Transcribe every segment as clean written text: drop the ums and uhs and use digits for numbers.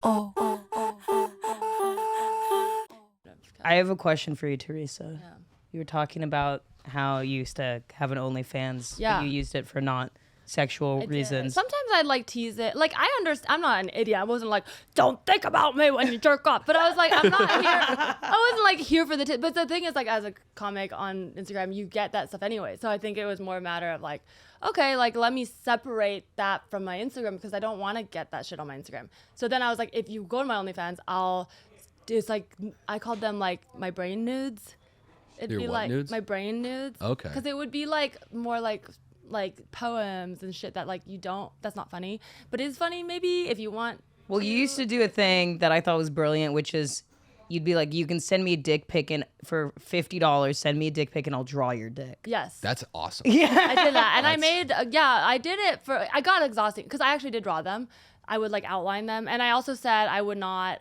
I have a question for you, Teresa. Yeah. You were talking about how you used to have an OnlyFans. Yeah. But you used it for not sexual reasons. Sometimes I'd like tease it. Like I understand. I'm not an idiot. I wasn't like, don't think about me when you jerk off. But I was like, I'm not here. I wasn't like here for the. But the thing is, like, as a comic on Instagram, you get that stuff anyway. So I think it was more a matter of like, okay, like let me separate that from my Instagram because I don't want to get that shit on my Instagram. So then I was like, if you go to my OnlyFans, it's like I called them like my brain nudes. It'd Your be what like nudes? my brain nudes. Okay. Because it would be like more like poems and shit that like that's not funny, but it's funny maybe if you want. Well, you used to do a thing that I thought was brilliant, which is you'd be like, you can send me a dick pic and for $50, send me a dick pic and I'll draw your dick. Yes. That's awesome. I did that. And I made, I did it I got exhausting because I actually did draw them. I would like outline them. And I also said I would not,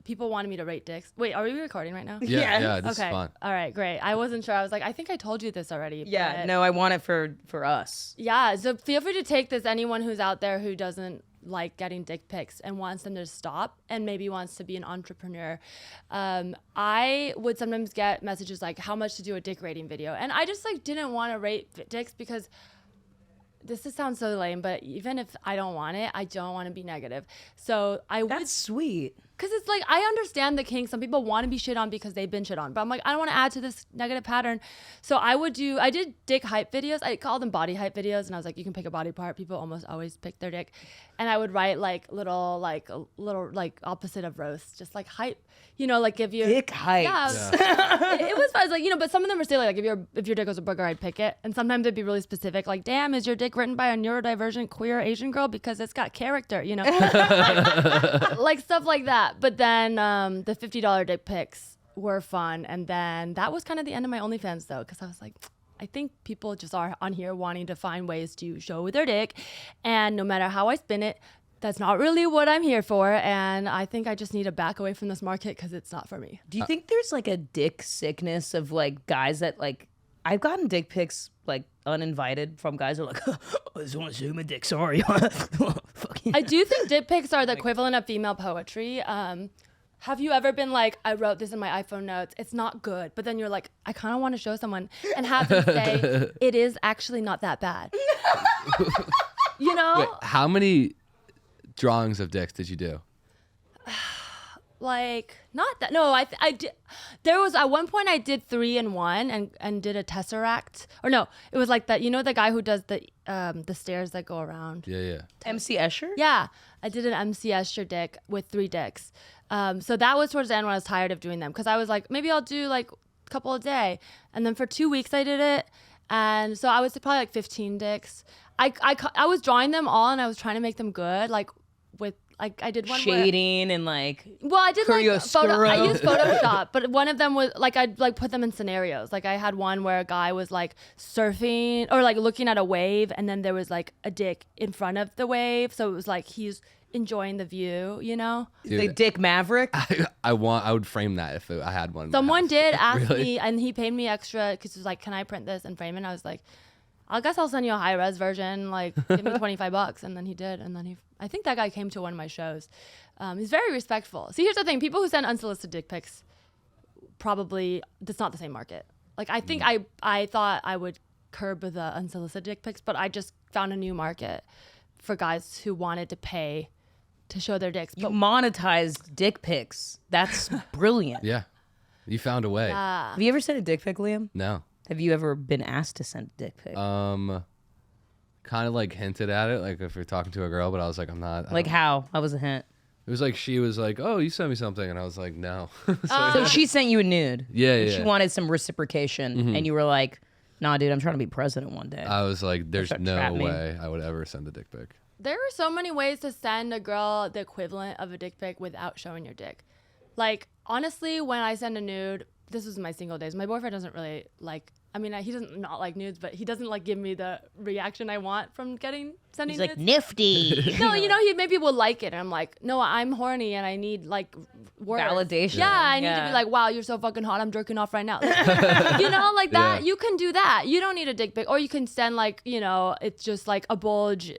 people wanted me to rate dicks. Wait, are we recording right now? Yeah, this is fun. All right, great. I wasn't sure. I was like, I think I told you this already. Yeah, no, I want it for us. Yeah, so feel free to take this. Anyone who's out there who doesn't like getting dick pics and wants them to stop and maybe wants to be an entrepreneur. I would sometimes get messages like how much to do a dick rating video. And I just like didn't want to rate dicks because sounds so lame, but even if I don't want it, I don't want to be negative. So That's sweet. Because it's like, I understand the kink. Some people want to be shit on because they've been shit on. But I'm like, I don't want to add to this negative pattern. So I did dick hype videos. I call them body hype videos. And I was like, you can pick a body part. People almost always pick their dick. And I would write like a little opposite of roast. Just like hype, like give you. Dick hype. Yeah. It was fun. Like, but some of them are silly. Like if your dick was a booger, I'd pick it. And sometimes it'd be really specific. Like, damn, is your dick written by a neurodivergent queer Asian girl? Because it's got character, like stuff like that. But then the $50 dick pics were fun. And then that was kind of the end of my OnlyFans, though, because I was like, I think people just are on here wanting to find ways to show their dick. And no matter how I spin it, that's not really what I'm here for. And I think I just need to back away from this market because it's not for me. Do you think there's like a dick sickness of like guys that like, I've gotten dick pics like uninvited from guys who are like, I just want to see my dick, sorry. I do think dick pics are the equivalent of female poetry. Have you ever been like, I wrote this in my iPhone notes, it's not good, but then you're like, I kind of want to show someone and have them say, it is actually not that bad. Wait, how many drawings of dicks did you do? Like, not that. No, I did. There was at one point I did 3 in 1 and did a tesseract. Or no, it was like that. The guy who does the stairs that go around. Yeah. MC Escher? Yeah, I did an MC Escher dick with 3 dicks. So that was towards the end when I was tired of doing them because I was like, maybe I'll do like a couple a day. And then for 2 weeks I did it. And so I was probably like 15 dicks. I was drawing them all and I was trying to make them good, like with like I did one shading and like I did like chiaroscuro. I used Photoshop, but one of them was like I'd like put them in scenarios. Like I had one where a guy was like surfing or like looking at a wave, and then there was like a dick in front of the wave, so it was like he's enjoying the view, Dude, the Dick Maverick. I would frame that if I had one. Someone did ask Really? me, and he paid me extra because he was like, "Can I print this and frame it?" And I was like, I guess I'll send you a high res version. Like, give me $25. And then he did. And then I think that guy came to one of my shows. He's very respectful. See, here's the thing. People who send unsolicited dick pics, probably, that's not the same market. Like, I think I thought I would curb the unsolicited dick pics, but I just found a new market for guys who wanted to pay to show their dicks. You monetized dick pics. That's brilliant. Yeah, you found a way. Have you ever sent a dick pic, Liam? No. Have you ever been asked to send a dick pic? Kind of like hinted at it, like if you're talking to a girl, but I was like, I'm not. Like how? How was a hint? It was like she was like, "Oh, you sent me something," and I was like, "No." So she sent you a nude. Yeah. She wanted some reciprocation, and you were like, "Nah, dude, I'm trying to be president one day." I was like, "There's Start no trap me. way I would ever send a dick pic." There are so many ways to send a girl the equivalent of a dick pic without showing your dick. Like, honestly, when I send a nude, this was my single days. My boyfriend doesn't really like I mean, he doesn't not like nudes, but he doesn't like give me the reaction I want from sending He's like, nudes. nifty. No, he maybe will like it, and I'm like, no, I'm horny, and I need like words. Validation. Yeah, I need to be like, wow, you're so fucking hot. I'm jerking off right now. Like that. Yeah. You can do that. You don't need a dick pic, or you can send like, it's just like a bulge.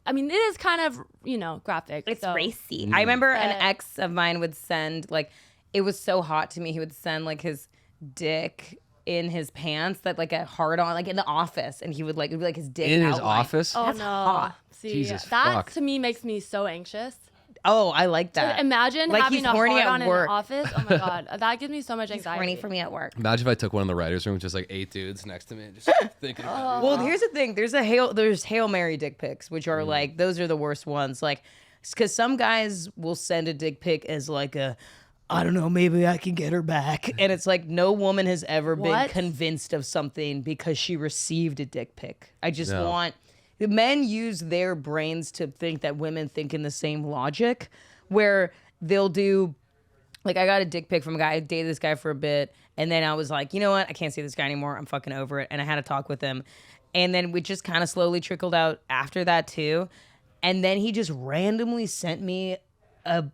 I mean, it is kind of graphic. It's so. racy. I remember an ex of mine would send like, it was so hot to me. He would send like his dick in his pants that like a hard on, like in the office, and he would like, it would be like his dick In his outline. office? Oh That's no! hot. See, Jesus that fuck. to me makes me so anxious. Oh, I like that. Imagine Like, having he's a horny hard at on in work. an office. Oh my god, that gives me so much He's anxiety. horny for me at work. Imagine if I took one in the writer's room with just like 8 dudes next to me and just thinking about it. Well, here's the thing. There's Hail Mary dick pics, which are like, those are the worst ones. Like, because some guys will send a dick pic as like I don't know, maybe I can get her back. And it's like, no woman has ever been What? convinced of something because she received a dick pic. I just No. want, men use their brains to think that women think in the same logic, where they'll do, like, I got a dick pic from a guy. I dated this guy for a bit. And then I was like, you know what? I can't see this guy anymore. I'm fucking over it. And I had a talk with him. And then we just kind of slowly trickled out after that too. And then he just randomly sent me a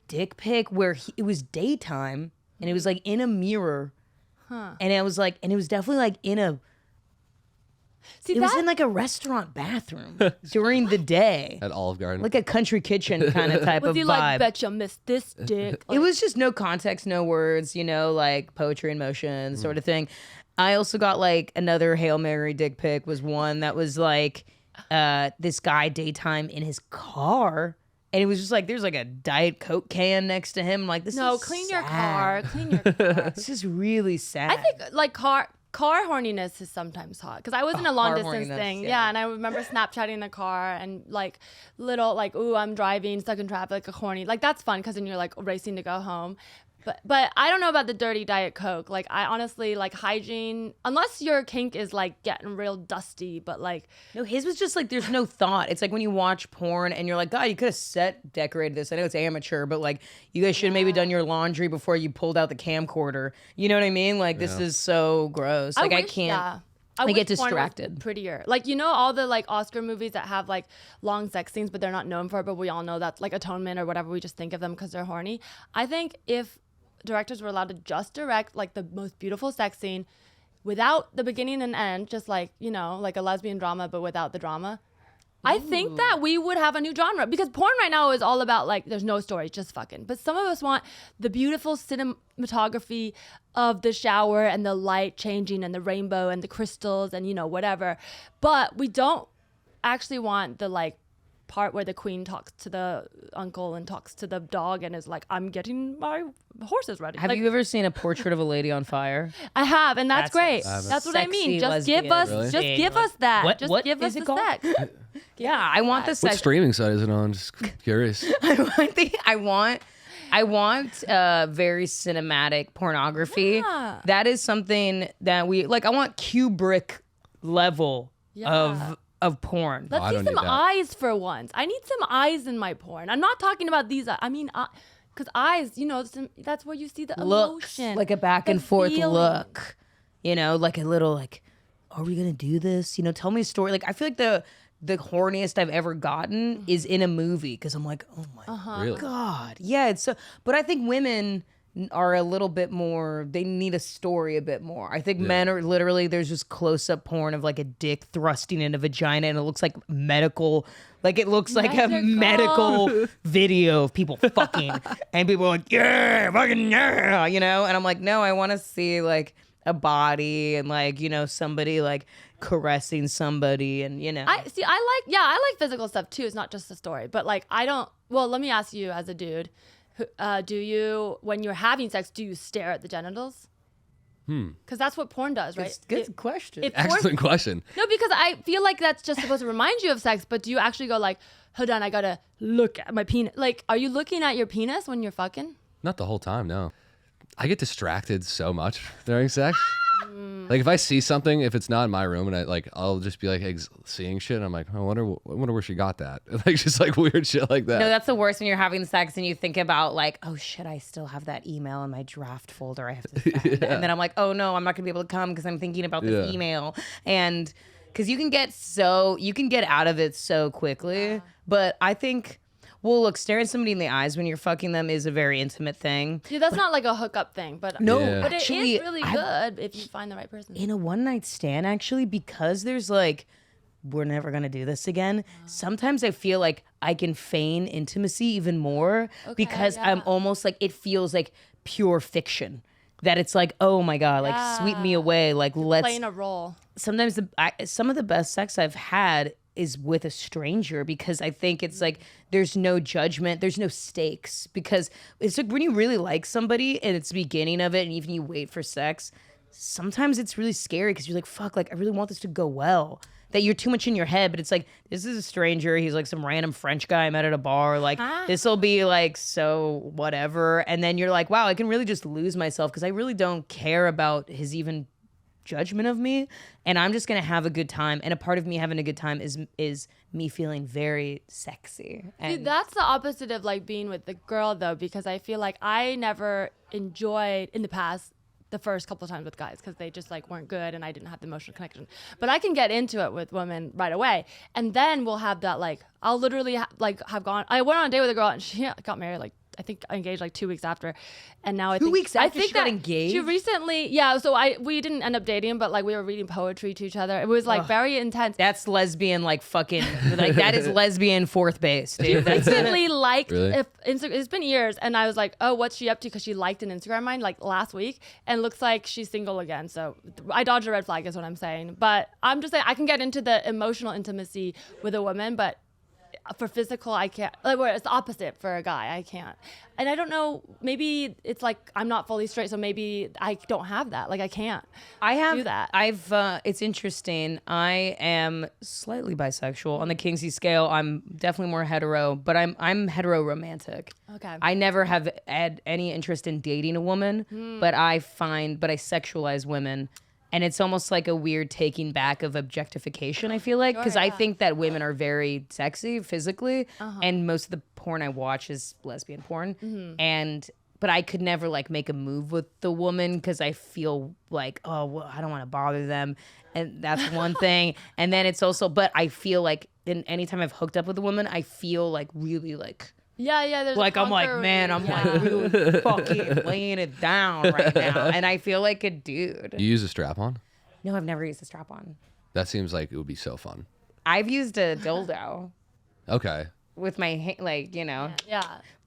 dick pic where it was daytime and it was like in a mirror. And it was like, and it was definitely like in a, See, it was in like a restaurant bathroom during the day. At Olive Garden. Like a country kitchen kind of type was of he vibe. like, bet you missed this dick? It was just no context, no words, like poetry in motion sort of thing. I also got like another Hail Mary dick pic was one that was like this guy daytime in his car. And it was just like, there's like a Diet Coke can next to him. I'm like, this no, is clean sad. your car. Clean your car. This is really sad. I think like car horniness is sometimes hot because I was in a long car distance horniness, thing. yeah. Yeah, and I remember Snapchatting the car and like little like, ooh, I'm driving stuck in traffic, like a horny. Like that's fun because then you're like racing to go home. But I don't know about the dirty Diet Coke. Like I honestly like hygiene, unless your kink is like getting real dusty. But like No, his was just like, there's no thought. It's like when you watch porn and you're like, God, you could have decorated this. I know it's amateur, but like, you guys should have maybe done your laundry before you pulled out the camcorder. You know what I mean? Like, this is so gross. Like, I wish- can't. yeah. I wish get porn was distracted. Prettier. Like, all the like Oscar movies that have like long sex scenes, but they're not known for it, but we all know that's like Atonement or whatever. We just think of them because they're horny. I think if directors were allowed to just direct like the most beautiful sex scene without the beginning and end, just like, like a lesbian drama, but without the drama. I think that we would have a new genre because porn right now is all about like, there's no story, just fucking. But some of us want the beautiful cinematography of the shower and the light changing and the rainbow and the crystals and, whatever. But we don't actually want the like part where the queen talks to the uncle and talks to the dog and is like, I'm getting my horses ready. Have Like, you ever seen a portrait of a lady on fire? I have, and that's great. a That's what I mean. sexy Just give lesbian us, Really? just give us that. What- Just what give is us it the called? sex. Yeah, I want the What sex. streaming site is it on? Just curious. I want very cinematic pornography. Yeah. That is something that we like. I want Kubrick level Yeah. of porn. Let's I see don't some need that. eyes for once. I need some eyes in my porn. I'm not talking about these. I mean, because eyes, that's where you see the Looks emotion, like a back the and forth feeling. look. Like a little like, are we gonna do this? Tell me a story. Like I feel like the horniest I've ever gotten is in a movie because I'm like, oh my Really? God. Yeah, it's so. But I think women are a little bit more. They need a story a bit more. I think men are literally there's just close up porn of like a dick thrusting in a vagina and it looks like medical. Like it looks like a medical video of people fucking and people are like, yeah, fucking yeah, And I'm like, no, I want to see like a body and like somebody like caressing somebody and I like physical stuff too. It's not just a story, but like I don't. Well, let me ask you as a dude, do you when you're having sex do you stare at the genitals? Because that's what porn does, right? Good question. If porn- Excellent question. No, because I feel like that's just supposed to remind you of sex, but do you actually go like, hold on, I gotta look at my penis? Like, are you looking at your penis when you're fucking? Not the whole time, no. I get distracted so much during sex. Like if I see something, if it's not in my room, and I'll just be like seeing shit. And I'm like, I wonder where she got that. Like just like weird shit like that. No, that's the worst when you're having sex and you think about like, oh shit, I still have that email in my draft folder I have to send. And then I'm like, oh no, I'm not gonna be able to come because I'm thinking about this email. And because you can get out of it so quickly. But I think, well, look, staring somebody in the eyes when you're fucking them is a very intimate thing. Yeah, that's not like a hookup thing, but No, but actually, it is really good if you find the right person. In a one night stand, actually, because there's like, we're never gonna do this again. Sometimes I feel like I can feign intimacy even more because I'm almost like, it feels like pure fiction. That it's like, oh my God, like sweep me away, like let's playing a role. Sometimes some of the best sex I've had is with a stranger because I think it's like there's no judgment, there's no stakes, because it's like when you really like somebody and it's the beginning of it and even you wait for sex, sometimes it's really scary because you're like, fuck, like I really want this to go well. That you're too much in your head, but it's like, this is a stranger. He's like some random French guy I met at a bar. Like, this will be like so whatever. And then you're like, wow, I can really just lose myself because I really don't care about his even judgment of me. And I'm just going to have a good time. And a part of me having a good time is me feeling very sexy. And See, that's the opposite of like being with the girl though, because I feel like I never enjoyed in the past the first couple of times with guys because they just like weren't good and I didn't have the emotional connection. But I can get into it with women right away, and then we'll have that like I'll literally have gone. I went on a date with a girl and she got married like I think engaged like 2 weeks after, and now I think 2 weeks after I think she got that engaged? She recently, so we didn't end up dating, but like we were reading poetry to each other. It was like very intense. that's lesbian, like fucking, like that is lesbian fourth base, dude. That's Recently liked Really? it's been years, and I was like, oh, what's she up to? Because she liked an Instagram of mine like last week, and looks like she's single again. So I dodged a red flag is what I'm saying. But I'm just saying I can get into the emotional intimacy with a woman, but for physical I can't. Like, where it's the opposite for a guy, I can't. And I don't know, maybe it's like I'm not fully straight, so maybe I don't have that. Like I can't do that. It's interesting. I am slightly bisexual on the Kinsey scale. I'm definitely more hetero, but I'm hetero romantic. Okay. I never have had any interest in dating a woman, but I sexualize women. And it's almost like a weird taking back of objectification, I feel like. Because I think that women are very sexy physically. And most of the porn I watch is lesbian porn. But I could never like make a move with the woman because I feel like, oh, well, I don't want to bother them. And that's one thing. And then it's also, but I feel like anytime I've hooked up with a woman, I feel like really like, There's like I'm like, man, I'm like really fucking laying it down right now, and I feel like a dude. You use a strap on? No, I've never used a strap on. That seems like it would be so fun. I've used a dildo Okay. with my like, Yeah.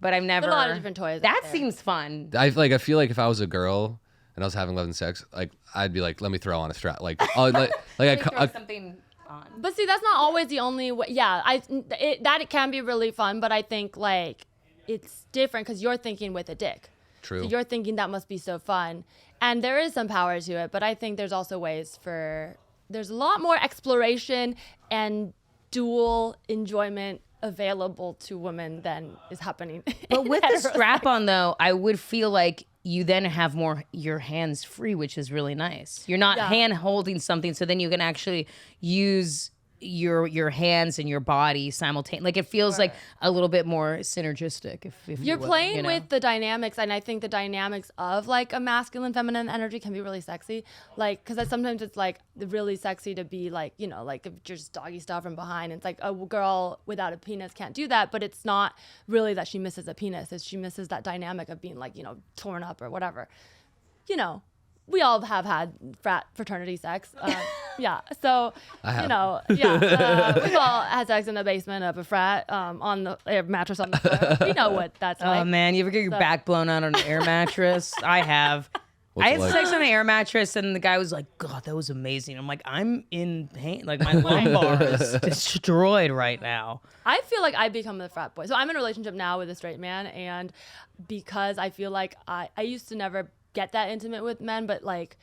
but I've never. There's a lot of different toys. That out there. seems fun. I feel like if I was a girl and I was having love and sex, like I'd be like, let me throw on a strap. Like, oh, Throw something on. But see, that's not always the only way. Yeah, it can be really fun, but I think like it's different because you're thinking with a dick. True. So you're thinking that must be so fun, and there is some power to it. But I think there's also ways there's a lot more exploration and dual enjoyment available to women than is happening. But with the strap on though, I would feel like you then have more your hands free, which is really nice. You're not hand holding something, so then you can actually use your hands and your body simultaneously. Like it feels like a little bit more synergistic. If You're you will, playing with the dynamics, and I think the dynamics of like a masculine, feminine energy can be really sexy. Like, because sometimes it's like really sexy to be like, like if just doggy style from behind. It's like a girl without a penis can't do that, but it's not really that she misses a penis. It's she misses that dynamic of being like, torn up or whatever. We all have had fraternity sex. So, we've all had sex in the basement of a frat on the air mattress on the floor. We know what that's like. Oh, man, you ever get your back blown out on an air mattress? I have. What's I it had like? sex on an air mattress, and the guy was like, God, that was amazing. I'm like, I'm in pain. Like, my lumbar is destroyed right now. I feel like I become the frat boy. So I'm in a relationship now with a straight man, and because I feel like I used to never get that intimate with men, but like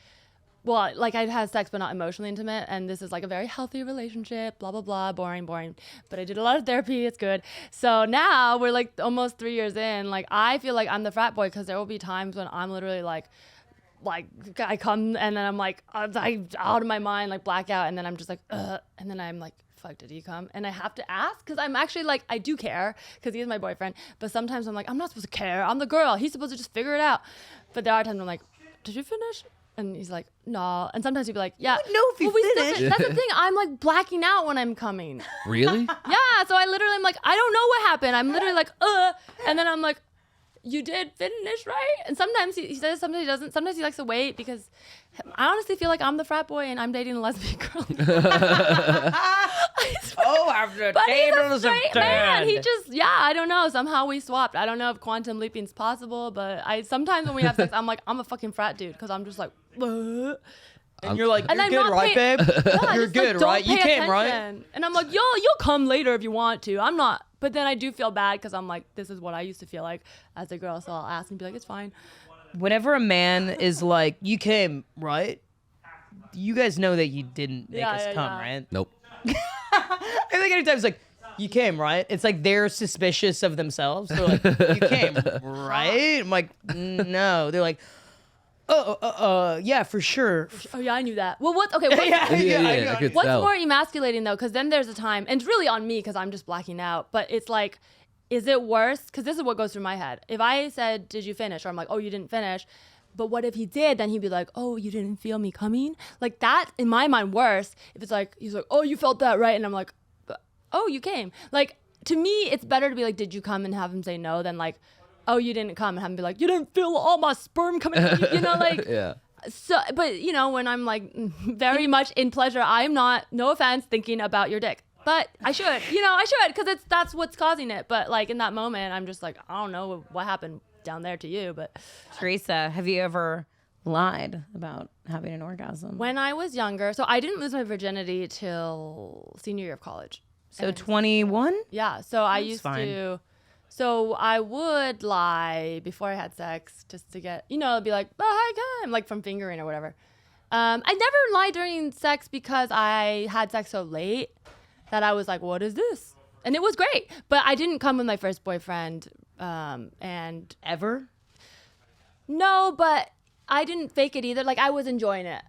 I'd had sex but not emotionally intimate, and this is like a very healthy relationship, blah blah blah, boring, but I did a lot of therapy, it's good. So now we're like almost 3 years in, like I feel like I'm the frat boy because there will be times when I'm literally like like I come and then I'm like I out of my mind, like blackout, and then I'm just like and then I'm like, fuck, did he come? And I have to ask because I'm actually like, I do care because he is my boyfriend, but sometimes I'm like, I'm not supposed to care, I'm the girl, he's supposed to just figure it out. But there are times I'm like, did you finish? And he's like, no. And sometimes he'd be like, yeah. know if you finished. That's the thing. I'm like blacking out when I'm coming. Really? Yeah. So I literally am like, I don't know what happened. I'm literally like, and then I'm like, you did finish, right? And sometimes he says, sometimes he doesn't. Sometimes he likes to wait because I honestly feel like I'm the frat boy and I'm dating a lesbian girl. After But he's a tables of straight man. He turned. just, I don't know. Somehow we swapped. I don't know if quantum leaping's possible, but sometimes when we have sex, I'm like, I'm a fucking frat dude because I'm just like, what? And you're like, And you're I'm good, not right, paying- babe? Yeah, You're just, good, don't right? You pay came, right? attention. And I'm like, you'll come later if you want to. I'm not. But then I do feel bad because I'm like, this is what I used to feel like as a girl. So I'll ask and be like, it's fine. Whenever a man is like, you came, right? You guys know that you didn't make us come, right? Nope. I think anytime it's like, you came, right? It's like they're suspicious of themselves. They're like, you came, right? I'm like, no. They're like, yeah, for sure. Oh yeah, I knew that. Well, what? Okay. What, Yeah, I could What's tell. more emasculating though? Because then there's a time, and it's really on me because I'm just blacking out. But it's like, is it worse? Because this is what goes through my head. If I said, "Did you finish?" or I'm like, "Oh, you didn't finish," but what if he did? Then he'd be like, "Oh, you didn't feel me coming." Like that, in my mind, worse. If it's like he's like, "Oh, you felt that, right?" and I'm like, "Oh, you came." Like to me, it's better to be like, "Did you come?" and have him say no than like, "Oh, you didn't come," and have him be like, "You didn't feel all my sperm coming." You know, like. Yeah. So, but you know, when I'm like very much in pleasure, I'm not, no offense, thinking about your dick. But I should, because that's what's causing it. But like in that moment, I'm just like, I don't know what happened down there to you. But Teresa, have you ever lied about having an orgasm? when I was younger, so I didn't lose my virginity till senior year of college. So 21? Yeah. So I used fine. to, so I would lie before I had sex just to get, it'd be like, oh, hi, come, like from fingering or whatever. I never lied during sex because I had sex so late that I was like, what is this? And it was great. But I didn't come with my first boyfriend. And Ever? no, but I didn't fake it either. Like I was enjoying it.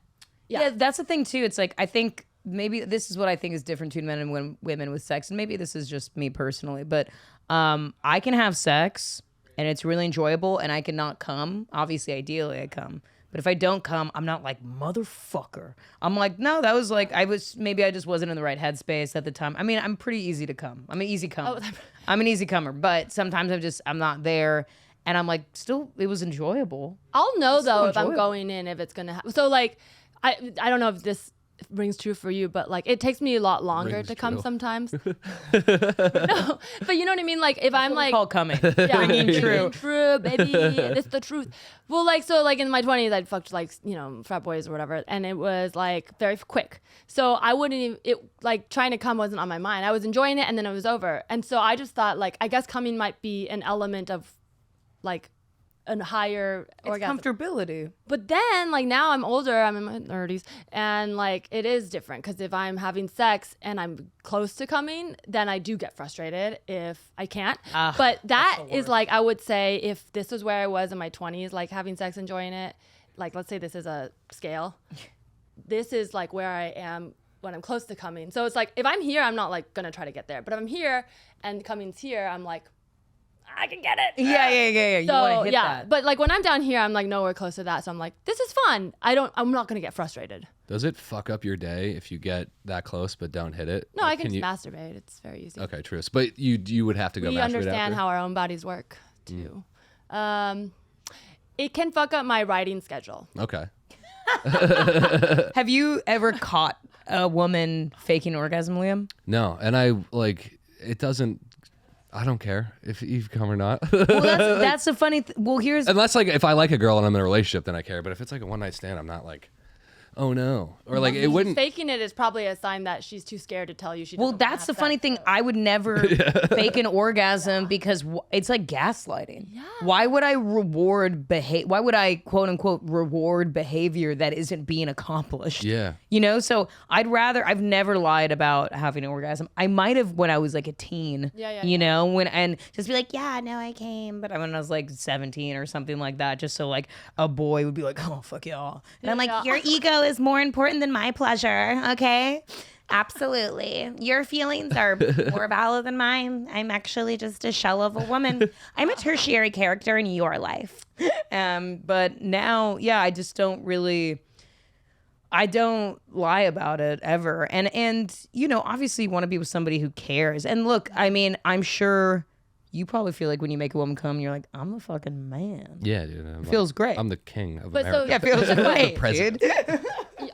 Yeah, that's the thing too. It's like, I think maybe this is what I think is different between men and women with sex. And maybe this is just me personally, but I can have sex and it's really enjoyable and I cannot come. Obviously, ideally I come. But if I don't come, I'm not like, motherfucker. I'm like, no, that was like, maybe I just wasn't in the right headspace at the time. I mean, I'm pretty easy to come. I'm an easy comer. I'm an easy comer. But sometimes I'm not there. And I'm like, still, it was enjoyable. I'll know though if I'm enjoyable. going in, if it's going to happen. So like, I don't know if this rings true for you, but like it takes me a lot longer Rings to come true. sometimes. No, but you know what I mean? Like if I'm like, Call coming. yeah, Ringing true. true, baby, it's the truth. Well, like, so like in my 20s, I'd fucked like, frat boys or whatever. And it was like very quick. So I wouldn't even, like trying to come wasn't on my mind. I was enjoying it and then it was over. And so I just thought like, I guess coming might be an element of like a higher orgasm. Comfortability. But then, like now I'm older, I'm in my 30s, and like it is different because if I'm having sex and I'm close to coming, then I do get frustrated if I can't. But that is like, I would say if this was where I was in my 20s, like having sex, enjoying it, like let's say this is a scale, this is like where I am when I'm close to coming. So it's like if I'm here, I'm not like gonna try to get there. But if I'm here and coming's here, I'm like, I can get it. Yeah. You So want to hit yeah, that. but like when I'm down here, I'm like nowhere close to that. So I'm like, this is fun. I'm not gonna get frustrated. Does it fuck up your day if you get that close but don't hit it? No, Like, I can just you... masturbate. It's very easy. Okay, true. But you would have to go We masturbate understand after? how our own bodies work too. It can fuck up my writing schedule. Okay. Have you ever caught a woman faking orgasm, Liam? No, and it doesn't. I don't care if you come or not. Well, that's a funny. Well, here's Unless if I like a girl and I'm in a relationship, then I care. But if it's like a one night stand, I'm not like, oh no, or like it wouldn't. Faking it is probably a sign that she's too scared to tell you. Well, that's the funny thing. I would never fake an orgasm because it's like gaslighting. Yeah. Why would I Why would I quote unquote reward behavior that isn't being accomplished? Yeah. You know, so I've never lied about having an orgasm. I might have when I was like a teen. You know, and just be like, yeah, no, I came, but when I was like 17 or something like that, just so like a boy would be like, oh fuck y'all, and I'm like, your ego is more important than my pleasure, okay? Absolutely. Your feelings are more valid than mine. I'm actually just a shell of a woman. I'm a tertiary character in your life. But now, I just don't really, I don't lie about it ever. And you know, obviously you want to be with somebody who cares. And look, I mean, I'm sure you probably feel like when you make a woman come, you're like, I'm a fucking man. Yeah, dude. Feels great. I'm the king of But America. so- Yeah, feels great, dude.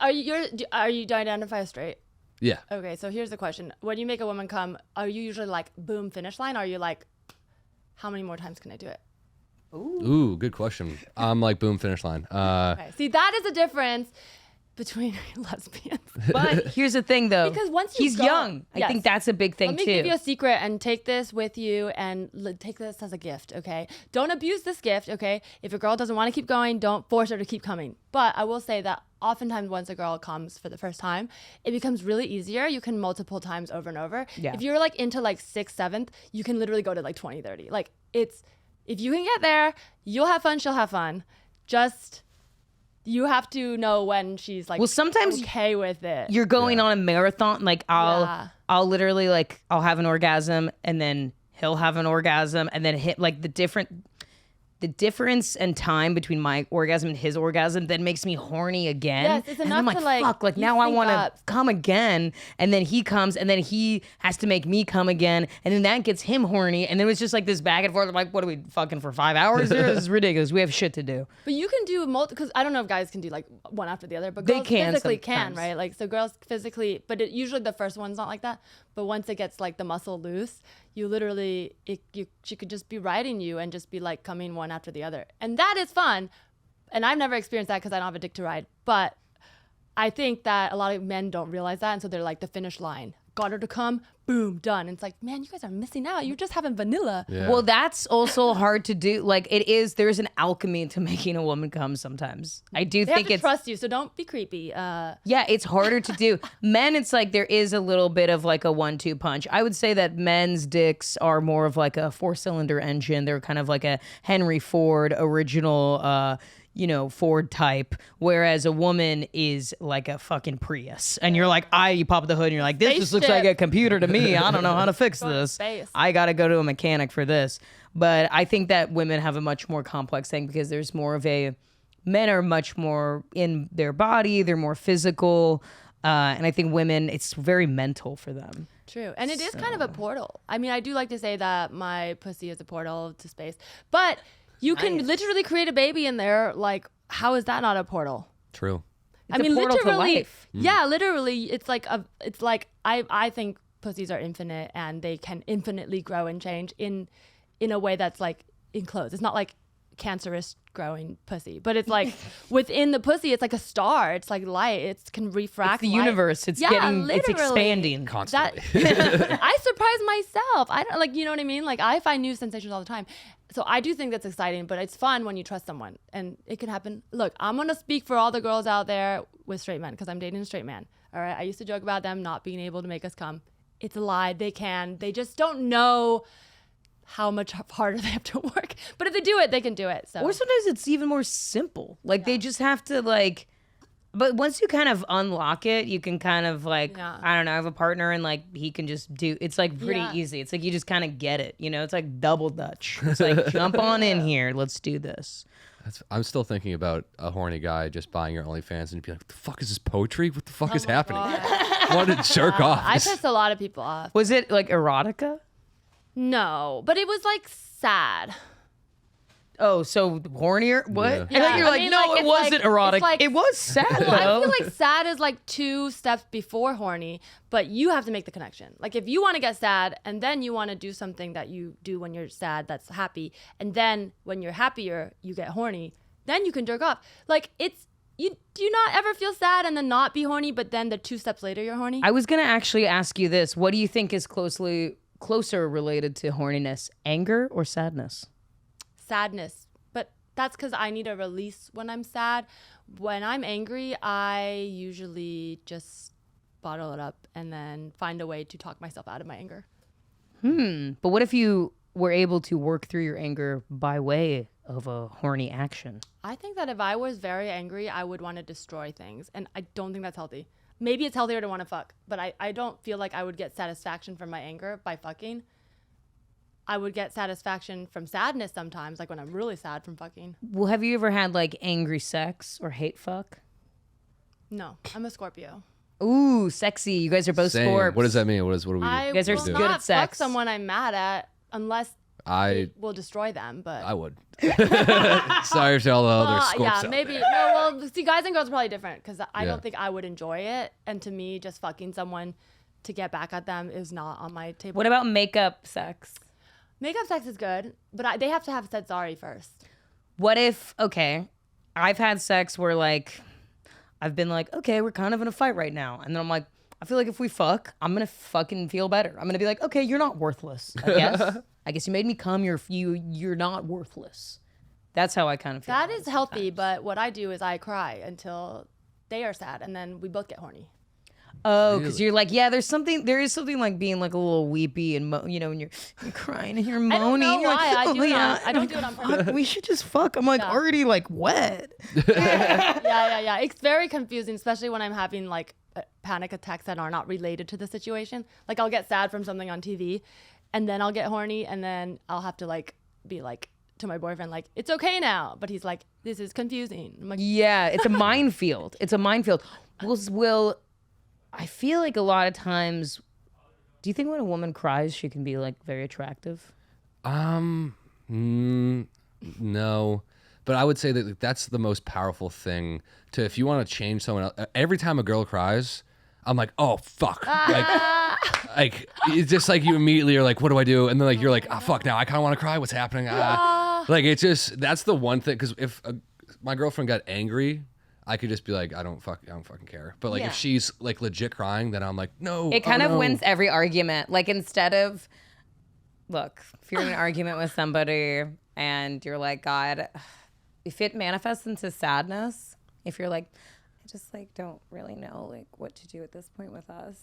Are you do you identify as straight? Yeah. Okay, so here's the question: when you make a woman come, are you usually like boom finish line? Or are you like, how many more times can I do it? Ooh, good question. I'm like boom finish line. Okay, see that is the difference between lesbians. But here's the thing, though. Because once you he's go- young, I Yes. think that's a big thing Let me too. give you a secret and take this with you and take this as a gift, okay? Don't abuse this gift, okay? If a girl doesn't want to keep going, don't force her to keep coming. But I will say that oftentimes once a girl comes for the first time, it becomes really easier. You can multiple times over and over. Yeah. If you're like into like 6th, 7th, you can literally go to like 20, 30. Like if you can get there, you'll have fun, she'll have fun. Just... you have to know when she's like, Well, sometimes okay with it. You're going on a marathon. Like Yeah. I'll literally like I'll have an orgasm and then he'll have an orgasm and then hit like the difference and time between my orgasm and his orgasm then makes me horny again. Yes, it's and enough I'm like, to, like, fuck, like you now I sync want to up. come again. And then he comes and then he has to make me come again. And then that gets him horny. And then it's just like this back and forth. I'm like, what are we fucking for 5 hours here? This is ridiculous. We have shit to do. But you can do because I don't know if guys can do like one after the other, but They girls can physically sometimes. can, right? Like so girls physically, but usually the first one's not like that. But once it gets like the muscle loose, you literally she could just be riding you and just be like coming one after the other, and that is fun. And I've never experienced that because I don't have a dick to ride, but I think that a lot of men don't realize that, and so they're like the finish line. Got her to come, boom, done. And it's like, man, you guys are missing out. You're just having vanilla. Yeah. Well, that's also hard to do. Like there's an alchemy to making a woman come sometimes. I do They have think to it's trust you, so don't be creepy. Yeah, it's harder to do. Men, it's like there is a little bit of like a 1-2 punch. I would say that men's dicks are more of like a 4-cylinder engine. They're kind of like a Henry Ford original, Ford type, whereas a woman is like a fucking Prius. And you're like, you pop the hood and you're like, this just looks like a computer to me. I don't know how to fix Going to this. space. I got to go to a mechanic for this. But I think that women have a much more complex thing because there's more of men are much more in their body. They're more physical. And I think women, it's very mental for them. True. And it is kind of a portal. I mean, I do like to say that my pussy is a portal to space, but you can literally create a baby in there. Like, how is that not a portal? True. It's a portal to literally, life. yeah, literally, it's like I think pussies are infinite and they can infinitely grow and change in a way that's like enclosed. It's not like cancerous growing pussy, but it's like within the pussy, it's like a star. It's like light. It can refract. It's the light. universe. It's Yeah, it's literally. expanding. Constantly. I surprise myself. I don't you know what I mean? Like I find new sensations all the time. So I do think that's exciting, but it's fun when you trust someone and it can happen. Look, I'm going to speak for all the girls out there with straight men because I'm dating a straight man. All right. I used to joke about them not being able to make us come. It's a lie. They can. They just don't know how much harder they have to work. But if they do it, they can do it. So Or sometimes it's even more simple. Like they just have to but once you kind of unlock it, you can kind of Yeah. I don't know, I have a partner and like he can just it's like pretty Yeah. easy. It's like you just kind of get it, It's like double Dutch. It's like jump on in here, let's do this. I'm still thinking about a horny guy just buying your OnlyFans and be like, what the fuck is this poetry? What the fuck is happening? I want to jerk off. I piss a lot of people off. Was it like erotica? No, but it was like sad. Oh, so hornier? What? Yeah. And then you're I like, mean, no, like, it it's wasn't like- erotic. it's like- It was sad Well, I though. feel like sad is like 2 steps before horny, but you have to make the connection. Like if you want to get sad and then you want to do something that you do when you're sad that's happy, and then when you're happier, you get horny, then you can jerk off. Like do you not ever feel sad and then not be horny, but then the 2 steps later you're horny? I was gonna actually ask you this. What do you think is closer related to horniness, anger or sadness? Sadness. But that's because I need a release when I'm sad. When I'm angry, I usually just bottle it up and then find a way to talk myself out of my anger. But what if you were able to work through your anger by way of a horny action? I think that if I was very angry, I would want to destroy things. And I don't think that's healthy. Maybe it's healthier to want to fuck, but I don't feel like I would get satisfaction from my anger by fucking. I would get satisfaction from sadness sometimes, like when I'm really sad from fucking. Well, have you ever had like angry sex or hate fuck? No, I'm a Scorpio. Ooh, sexy. You guys are both Same. Scorps. What does that mean? What do we do? I guys are will good not at sex. fuck someone I'm mad at unless I will destroy them, but I would. Sorry to all the other Scorps yeah, out maybe. there. No, well, see, guys and girls are probably different because I Yeah. don't think I would enjoy it, and to me, just fucking someone to get back at them is not on my table. What about makeup sex? Makeup sex is good, but they have to have said sorry first. What if, okay, I've had sex where like, I've been like, okay, we're kind of in a fight right now. And then I'm like, I feel like if we fuck, I'm going to fucking feel better. I'm going to be like, okay, you're not worthless, I guess. I guess you made me come, you're not worthless. That's how I kind of feel. That is healthy, but what I do is I cry until they are sad, and then we both get horny. Oh, because you're like, yeah, there is something like being like a little weepy and, and you're crying and you're moaning. I don't know You're why like, I do yeah. that. I don't do it on purpose. Fuck, we should just fuck. I'm like already like wet. Yeah. It's very confusing, especially when I'm having like panic attacks that are not related to the situation. Like I'll get sad from something on TV, and then I'll get horny, and then I'll have to like be like to my boyfriend like, it's okay now, but he's like, this is confusing. I'm like, Yeah, it's a minefield. It's a minefield. Will I feel like a lot of times, do you think when a woman cries, she can be like very attractive? No, but I would say that that's the most powerful thing to, if you want to change someone else. Every time a girl cries, I'm like, oh fuck, like it's just like you immediately are like, what do I do? And then like you're like, oh fuck, now I kind of want to cry. What's happening? Like it's just, that's the one thing. Because if my girlfriend got angry, I could just be like, I don't fucking care. But like Yeah. if she's like legit crying, then I'm like, no. It kind of no. wins every argument. Like instead of, look, if you're in an argument with somebody and you're like, God, if it manifests into sadness, if you're like, I just like don't really know like what to do at this point with us.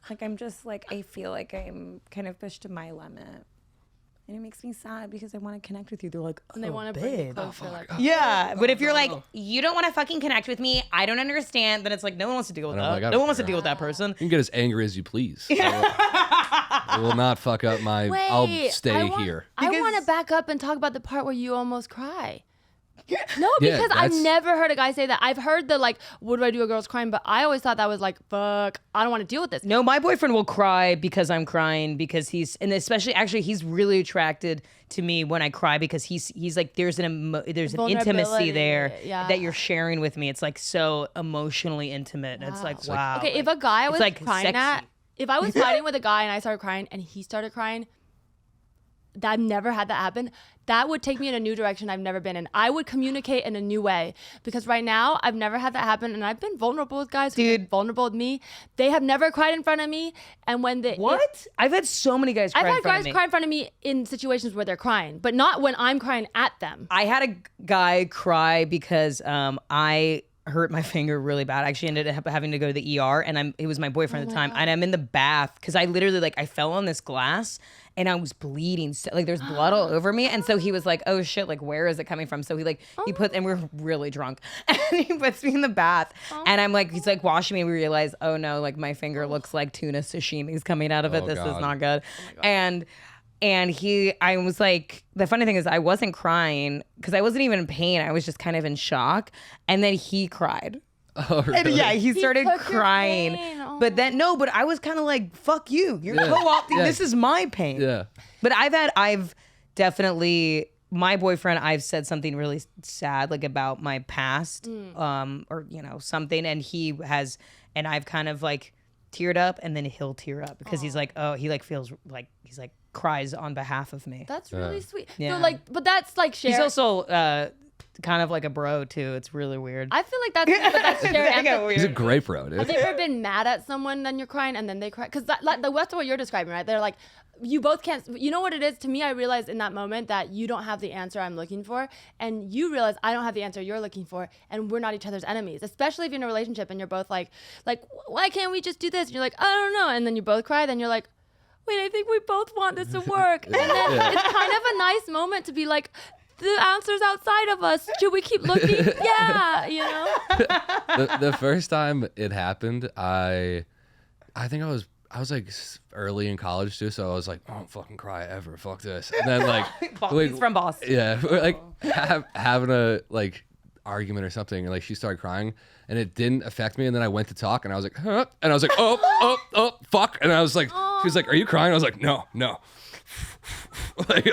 Like I'm just like, I feel like I'm kind of pushed to my limit. And it makes me sad because I want to connect with you. They're like, oh, and they want to bring you babe. closer. Like, Yeah, but if you're like, you don't want to fucking connect with me, I don't understand, then it's like, no one wants to deal with I know, that. I gotta No one wants to figure deal with that person. You can get as angry as you please. I will not fuck up my. I'll stay here. I want to Because- back up and talk about the part where you almost cry. No, Yeah, because I've that's- never heard a guy say that. I've heard the like, what do I do? A girl's crying, but I always thought that was like, fuck, I don't want to deal with this. No, my boyfriend will cry because I'm crying because and especially actually he's really attracted to me when I cry because he's like there's an intimacy Vulnerability, there yeah. that you're sharing with me. It's like so emotionally intimate. And it's like wow. Okay, if a guy I was like crying sexy. at, if I was fighting with a guy and I started crying and he started crying, that I've never had that happen. That would take me in a new direction I've never been in. I would communicate in a new way because right now I've never had that happen, and I've been vulnerable with guys who've been vulnerable with me. They have never cried in front of me, and when they What? I've had so many guys cry I've in had front guys of me. cry in front of me in situations where they're crying, but not when I'm crying at them. I had a guy cry because I hurt my finger really bad. I actually ended up having to go to the ER, and it was my boyfriend at the time, and I'm in the bath because I literally like I fell on this glass and I was bleeding, so, like there's blood all over me, and so he was like, oh shit, like where is it coming from? So he put, and we're really drunk, and he puts me in the bath, and I'm like, he's like washing me. We realize, oh no, like my finger looks like tuna sashimi's coming out of it. Oh, This is God. not good, and I was like, the funny thing is I wasn't crying because I wasn't even in pain. I was just kind of in shock. And then he cried. Oh, And really? yeah, he started took your crying. pain. Oh. But then, no, but I was kind of like, fuck you. You're Yeah. co-opting. Yeah. This is my pain. Yeah. But I've definitely, my boyfriend, I've said something really sad, like about my past, or, something. And he has, and I've kind of like teared up, and then he'll tear up because he's like, oh, he like feels like, he's like cries on behalf of me. That's really sweet. Yeah. So like, but that's like sharing. He's also kind of like a bro too. It's really weird. I feel like that's shared empathy. He's a great bro, dude. Have you ever been mad at someone, then you're crying, and then they cry? Because that's what you're describing, right? They're like, you both can't. You know what it is? To me, I realized in that moment that you don't have the answer I'm looking for, and you realize I don't have the answer you're looking for, and we're not each other's enemies. Especially if you're in a relationship and you're both like, why can't we just do this? And you're like, I don't know, and then you both cry. Then you're like, wait, I think we both want this to work. And then it's kind of a nice moment to be like, the answer's outside of us. Should we keep looking? Yeah, you know. The first time it happened, I think I was like early in college too, so I was like, I don't fucking cry ever. Fuck this. And then like, He's from Boston. yeah, we're like having a like argument or something, and like she started crying, and it didn't affect me. And then I went to talk, and I was like, huh? And I was like, oh, fuck. And I was like, she was like, are you crying? I was like, no. like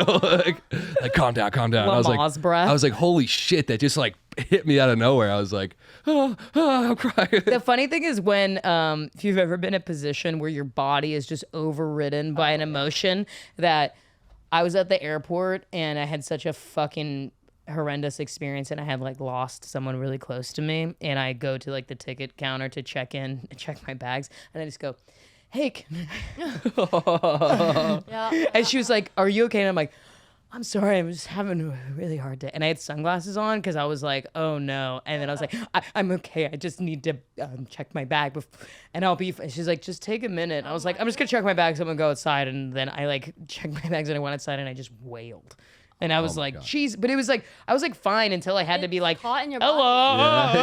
calm down. I was like, breath. I was like, holy shit, that just like hit me out of nowhere. I was like, I'm crying. The funny thing is when if you've ever been in a position where your body is just overridden by an emotion, that I was at the airport and I had such a fucking horrendous experience, and I had like lost someone really close to me, and I go to like the ticket counter to check in and check my bags, and I just go, hey, Yeah. and she was like, are you okay? And I'm like, I'm sorry, I'm just having a really hard day. And I had sunglasses on because I was like, oh no. And then I was like, I'm okay. I just need to check my bag. And I'll be, she's like, just take a minute. I was like, I'm just going to check my bags. I'm going to go outside. And then I like checked my bags and I went outside and I just wailed. And I was like, God. jeez. But it was like, I was like fine until I had to be like, Caught in your hello. body.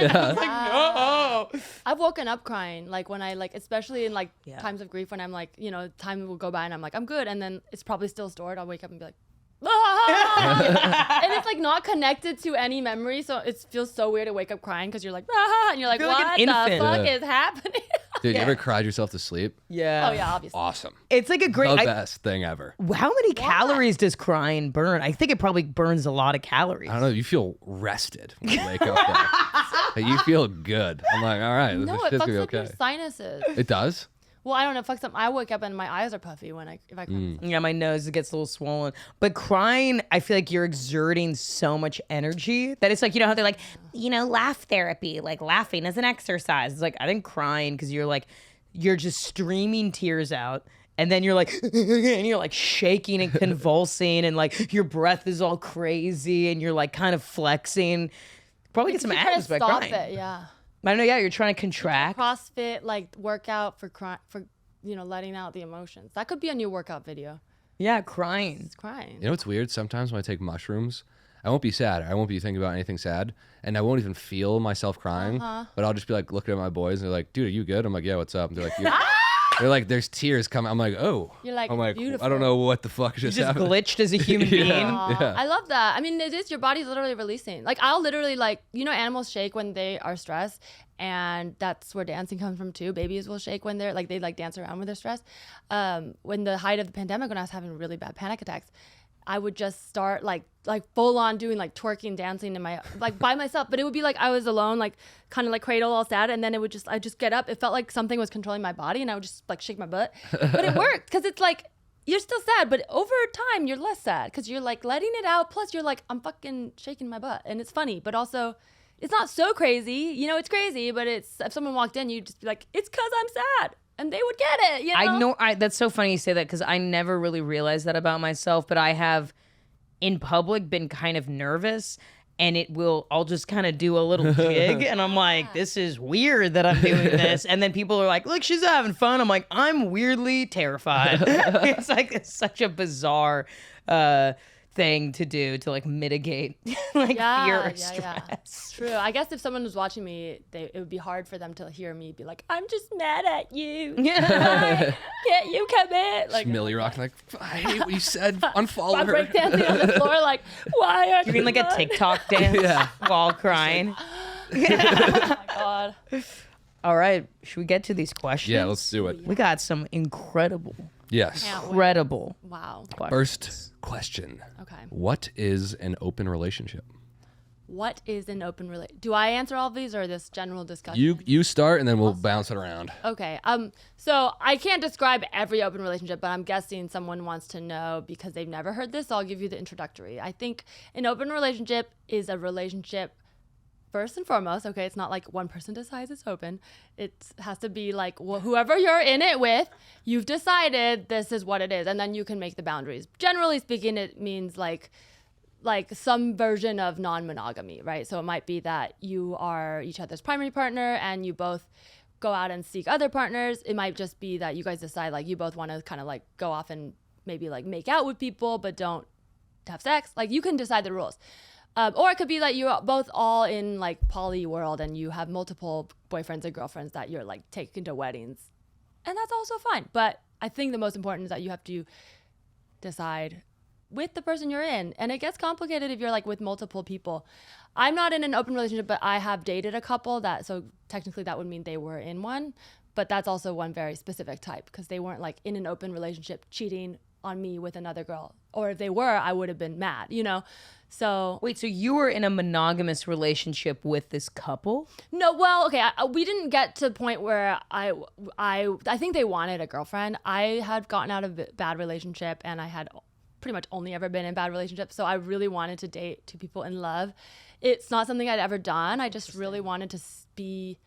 Yeah. Like, no. I've woken up crying, like when I like, especially in like Yeah. times of grief when I'm like, you know, time will go by and I'm like, I'm good, and then it's probably still stored. I'll wake up and be like, ah! And it's like not connected to any memory, so it feels so weird to wake up crying because you're like, ah! And you're like, feel like what an the infant. fuck Yeah. is happening? Dude, Yeah. you ever cried yourself to sleep? Yeah. Oh yeah, obviously. Awesome. It's like a great, The best thing ever. how many calories does crying burn? I think it probably burns a lot of calories. I don't know. You feel rested when you wake up there. You feel good. I'm like, all right, No, this it shit's fucks gonna be up your okay. sinuses. It does? Well, I don't know. It fucks up. I wake up and my eyes are puffy if I cry. Yeah, my nose gets a little swollen. But crying, I feel like you're exerting so much energy that it's like, you know how they're like, you know, laugh therapy, like laughing is an exercise. It's like, I think crying because you're just streaming tears out. And then you're like, and you're like shaking and convulsing, and like your breath is all crazy, and you're like kind of flexing. Probably get some You try to abs by stop crying. it, yeah. I don't know. Yeah, you're trying to contract. CrossFit, like workout for you know, letting out the emotions. That could be a new workout video. Yeah, crying. It's crying. You know what's weird? Sometimes when I take mushrooms, I won't be sad. I won't be thinking about anything sad. And I won't even feel myself crying. But I'll just be like looking at my boys and they're like, dude, are you good? I'm like, yeah, what's up? And they're like, they're like, there's tears coming. I'm like, oh. You're like, I'm like, beautiful. I don't know what the fuck just Just happened. glitched as a human being. Yeah. I love that. I mean, it is, your body's literally releasing. Like, I'll literally, like, you know, animals shake when they are stressed, and that's where dancing comes from too. Babies will shake when they're like, they like dance around when they're stressed. When the height of the pandemic, when I was having really bad panic attacks, I would just start like full on doing like twerking, dancing in my, like by myself. But it would be like I was alone, like kind of like cradle all sad. And then it would just, I just get up. It felt like something was controlling my body, and I would just like shake my butt. But it worked because it's like, you're still sad, but over time you're less sad because you're like letting it out. Plus you're like, I'm fucking shaking my butt. And it's funny, but also it's not so crazy. You know, it's crazy, but it's, if someone walked in, you'd just be like, it's because I'm sad. And they would get it, you know? I know. That's so funny you say that because I never really realized that about myself, but I have in public been kind of nervous, and I'll just kind of do a little jig, and I'm like, this is weird that I'm doing this. And then people are like, look, she's having fun. I'm like, I'm weirdly terrified. It's such a bizarre thing to do to like mitigate like fear or stress. True. I guess if someone was watching me, it would be hard for them to hear me be like, I'm just mad at you. Yeah. Can't you come in? Like, Millie Rock, like, I hate what you said. Unfollow I'm her. breakdancing on the floor, like, why are You're doing like a TikTok dance while crying. Oh my God. All right, should we get to these questions? Yeah, let's do it. We got some incredible Yes. Can't wait. incredible Wow. questions. First question. Okay. What is an open relationship? what is an open relationship? Do I answer all of these or this general discussion? You start and then we'll bounce it around. Okay. So I can't describe every open relationship, but I'm guessing someone wants to know because they've never heard this. So I'll give you the introductory. I think an open relationship is a relationship first and foremost. Okay, it's not like one person decides it's open. It has to be like whoever you're in it with, you've decided this is what it is, and then you can make the boundaries. Generally speaking, it means like some version of non-monogamy, right? So it might be that you are each other's primary partner and you both go out and seek other partners. It might just be that you guys decide like you both want to kind of like go off and maybe like make out with people but don't have sex. Like you can decide the rules. Or it could be that you're both all in like poly world and you have multiple boyfriends and girlfriends that you're like taking to weddings. And that's also fine. But I think the most important is that you have to decide with the person you're in. And it gets complicated if you're like with multiple people. I'm not in an open relationship, but I have dated a couple so technically that would mean they were in one, but that's also one very specific type because they weren't like in an open relationship cheating on me with another girl. Or if they were, I would have been mad, So Wait, so you were in a monogamous relationship with this couple? no, well, okay, we didn't get to the point where I think they wanted a girlfriend. I had gotten out of a bad relationship and I had pretty much only ever been in bad relationships. So I really wanted to date two people in love. It's not something I'd ever done. I just really wanted to be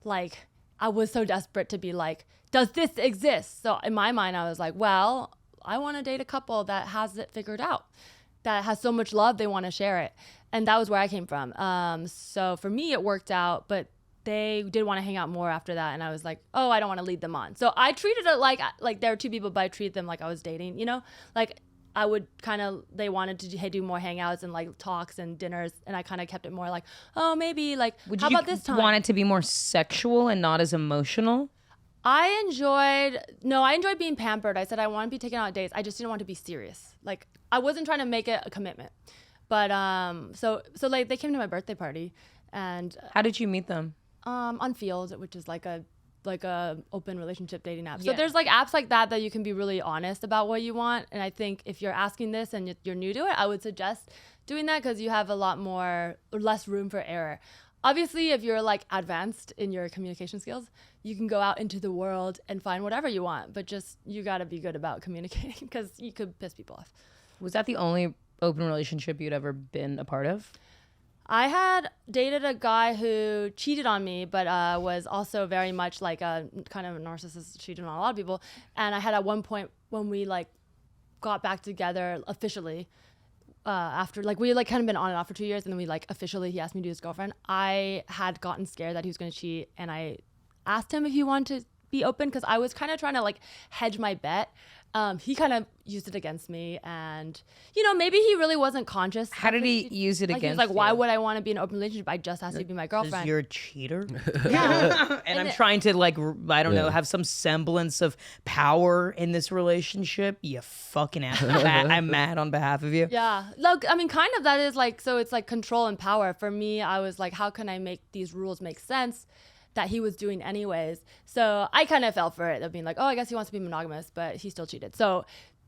like, I was so desperate to be like, does this exist? So in my mind, I was like, well, I want to date a couple that has it figured out, that has so much love, they want to share it. And that was where I came from. So for me, it worked out, but they did want to hang out more after that. And I was like, oh, I don't want to lead them on. So I treated it like there were two people, but I treated them like I was dating, like I would they wanted to do more hangouts and like talks and dinners. And I kind of kept it more like, oh, maybe like, how about this time? Want it to be more sexual and not as emotional? I enjoyed being pampered. I said I want to be taken out on dates. I just didn't want to be serious. Like I wasn't trying to make it a commitment. But so like they came to my birthday party and how did you meet them? On Field, which is like a open relationship dating app. Yeah. So there's like apps like that you can be really honest about what you want. And I think if you're asking this and you're new to it, I would suggest doing that because you have a lot less room for error. Obviously, if you're like advanced in your communication skills, you can go out into the world and find whatever you want, but just you got to be good about communicating because you could piss people off. Was that the only open relationship you'd ever been a part of? I had dated a guy who cheated on me, but was also very much like a kind of a narcissist, cheated on a lot of people. And I had at one point when we like got back together officially, after like we like kind of been on and off for 2 years, and then we like officially he asked me to be his girlfriend. I had gotten scared that he was going to cheat, and I asked him if he wanted to be open because I was kind of trying to like hedge my bet. He kind of used it against me, and maybe he really wasn't conscious. How did he use it like, against he was like, why you? would I want to be in an open relationship? I just asked you to be my girlfriend. Because you're a cheater? Yeah. And I'm trying to like, I don't know, have some semblance of power in this relationship. You fucking ass. I'm mad on behalf of you. Yeah. Look, I mean, kind of that is like, so it's like control and power. For me, I was like, how can I make these rules make sense that he was doing anyways? So I kind of fell for it of being like, oh, I guess he wants to be monogamous, but he still cheated. So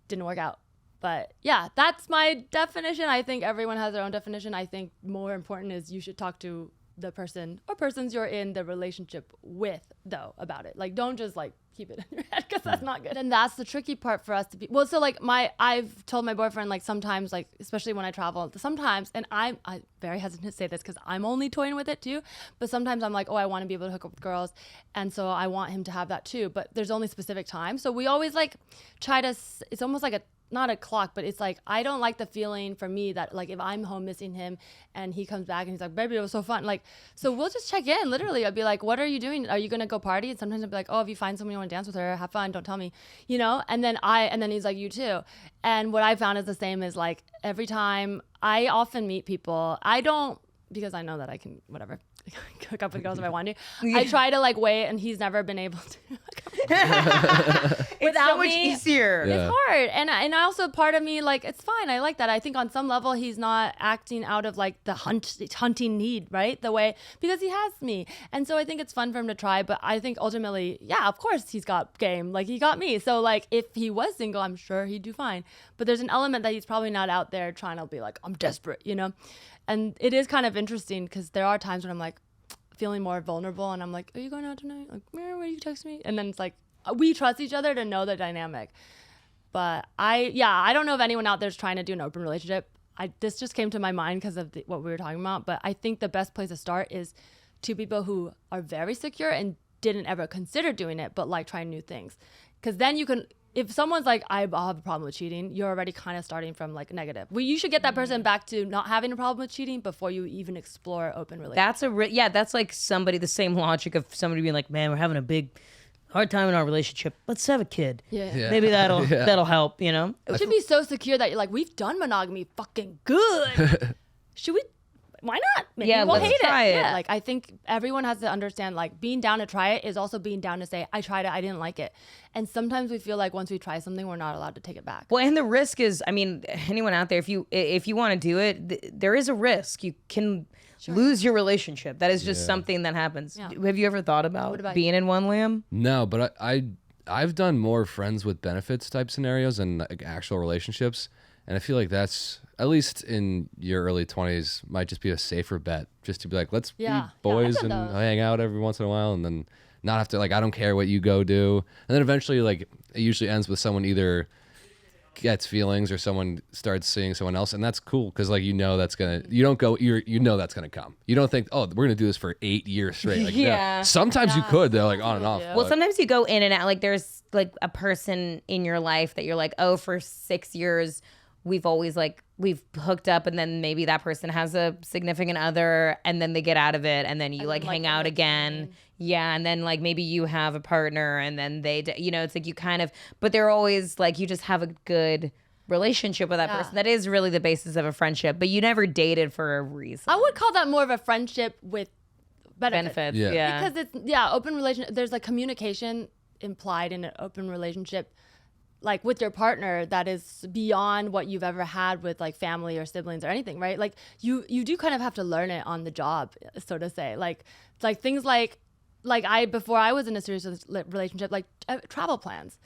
didn't work out. But yeah, that's my definition. I think everyone has their own definition. I think more important is you should talk to the person or persons you're in the relationship with though about it. Like don't just like keep it in your head because that's not good. And that's the tricky part for us to be. Well, so like I've told my boyfriend like sometimes like especially when I travel sometimes, and I'm very hesitant to say this because I'm only toying with it too, but sometimes I'm like, oh, I want to be able to hook up with girls, and so I want him to have that too, but there's only specific times. So we always like try to, it's almost like not a clock, but it's like I don't like the feeling for me that like if I'm home missing him and he comes back and he's like, baby, it was so fun, like, so we'll just check in. Literally I'd be like, what are you doing? Are you gonna go party? And sometimes I'd be like, oh, if you find someone you want to dance with her, have fun, don't tell me, and then he's like, you too. And what I found is the same as like every time I often meet people, I don't, because I know that I can whatever, hook up with girls if I want to. I try to like wait, and he's never been able to. It's so much easier. Yeah. It's hard, and I also, part of me, like, it's fine. I like that. I think on some level he's not acting out of like the hunting need, right? The way, because he has me, and so I think it's fun for him to try. But I think ultimately, yeah, of course he's got game. Like he got me. So like if he was single, I'm sure he'd do fine. But there's an element that he's probably not out there trying to be like, I'm desperate, you know. And it is kind of interesting because there are times when I'm like feeling more vulnerable, and I'm like, are you going out tonight? Like, where will you text me? And then it's like, we trust each other to know the dynamic. But I don't know if anyone out there is trying to do an open relationship. This just came to my mind because of what we were talking about. But I think the best place to start is two people who are very secure and didn't ever consider doing it, but like trying new things. Because then you can, if someone's like, I'll have a problem with cheating, you're already kind of starting from like negative. Well, you should get that person back to not having a problem with cheating before you even explore open relationship. That's like somebody, the same logic of somebody being like, man, we're having a big hard time in our relationship. Let's have a kid. Yeah. Maybe that'll help, you know? It should be so secure that you're like, we've done monogamy fucking good. Should we? Why not? Maybe Yeah, we'll let's hate try it. Yeah, like I think everyone has to understand, like being down to try it is also being down to say, I tried it, I didn't like it. And sometimes we feel like once we try something, we're not allowed to take it back. Well, and the risk is, I mean, anyone out there, if you want to do it, there is a risk. You can lose your relationship. That is just something that happens. Yeah. Have you ever thought about being in one, Liam? No, but I've done more friends with benefits type scenarios and like actual relationships, and I feel like that's, at least in your early 20s, might just be a safer bet. Just to be like, let's be boys and hang out every once in a while, and then not have to, like, I don't care what you go do. And then eventually, like, it usually ends with someone either gets feelings or someone starts seeing someone else, and that's cool because, like, you know that's gonna, you don't go, you know that's gonna come. You don't think, oh, we're gonna do this for 8 years straight. Like, no. Sometimes you could, they're like on and off. Yeah. Well, sometimes you go in and out. Like, there's like a person in your life that you're like, oh, for 6 years we've always like, we've hooked up, and then maybe that person has a significant other, and then they get out of it, and then you like hang out again. Yeah, and then like maybe you have a partner, and then you know, it's like you kind of, but they're always like, you just have a good relationship with that person. That is really the basis of a friendship, but you never dated for a reason. I would call that more of a friendship with benefits. Yeah. Because it's, open relationship, there's like communication implied in an open relationship, like with your partner, that is beyond what you've ever had with like family or siblings or anything, right? Like you do kind of have to learn it on the job, so to say. Like things like before I was in a serious relationship, like travel plans,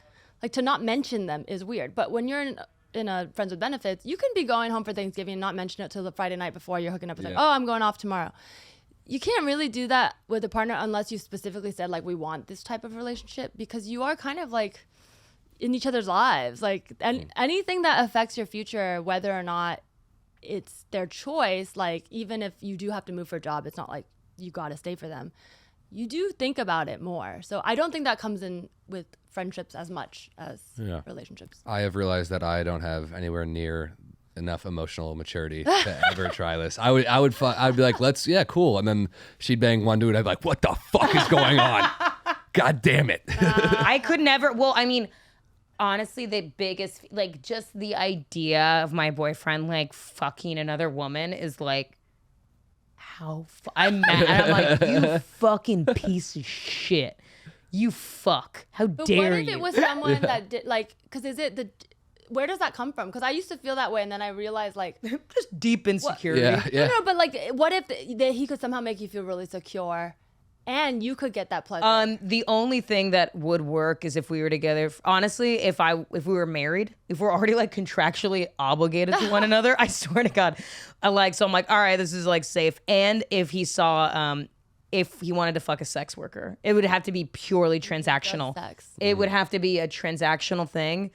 like to not mention them is weird. But when you're in a friends with benefits, you can be going home for Thanksgiving and not mention it till the Friday night before you're hooking up. It's like, oh, I'm going off tomorrow. You can't really do that with a partner unless you specifically said like, we want this type of relationship, because you are kind of like in each other's lives, like, and anything that affects your future, whether or not it's their choice, like even if you do have to move for a job, it's not like you got to stay for them. You do think about it more. So I don't think that comes in with friendships as much as relationships. I have realized that I don't have anywhere near enough emotional maturity to ever try this. I'd be like, cool. And then she'd bang one dude. I'd be like, what the fuck is going on? God damn it. I could never, well, I mean, honestly, the biggest, like, just the idea of my boyfriend like fucking another woman is like, I'm mad. I'm like, you fucking piece of shit. You fuck. How but dare you? what if it was someone that did, like, because where does that come from? Because I used to feel that way, and then I realized like just deep insecurity. Yeah. No, but like, what if he could somehow make you feel really secure? And you could get that pleasure. The only thing that would work is if we were together. Honestly, if we were married, if we're already like contractually obligated to one another, I swear to God, so I'm like, all right, this is like safe. And if he saw, if he wanted to fuck a sex worker, it would have to be purely transactional. Sex. It would have to be a transactional thing,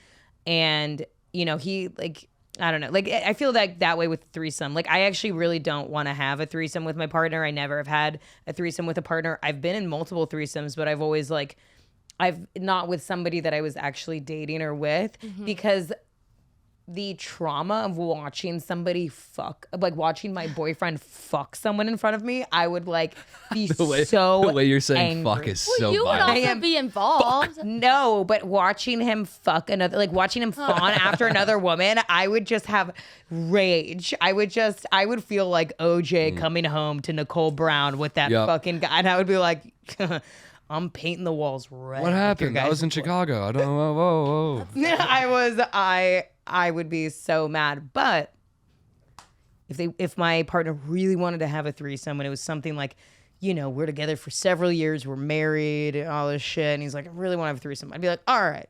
and you know, he like. I don't know. Like, I feel like that way with threesome. Like, I actually really don't want to have a threesome with my partner. I never have had a threesome with a partner. I've been in multiple threesomes, but I've always I've not with somebody that I was actually dating or with, because the trauma of watching somebody fuck, like watching my boyfriend fuck someone in front of me, I would like be The way you're saying angry. fuck is so You would violent. also be involved. No, but watching him fuck another, like watching him fawn after another woman, I would just have rage. I would feel like OJ coming home to Nicole Brown with that Yep. fucking guy, and I would be like, I'm painting the walls red. What happened? I was in Chicago. I don't know. Whoa. I would be so mad. But if my partner really wanted to have a threesome and it was something like, you know, we're together for several years, we're married, and all this shit, and he's like, I really want to have a threesome, I'd be like, all right,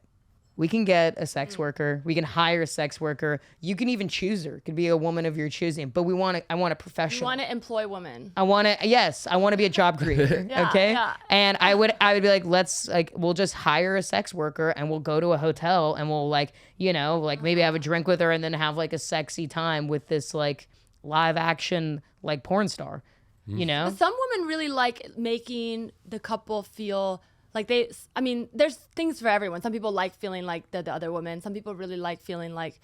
we can get a sex worker, we can hire a sex worker, you can even choose her, it could be a woman of your choosing, but I want a professional. You want to employ women. I want to be a job creator. Yeah, okay. yeah. And I would be like, we'll just hire a sex worker and we'll go to a hotel and we'll like, you know, like maybe have a drink with her and then have like a sexy time with this like live action like porn star, you know? Some women really like making the couple feel like there's things for everyone. Some people like feeling like they're the other woman. Some people really like feeling like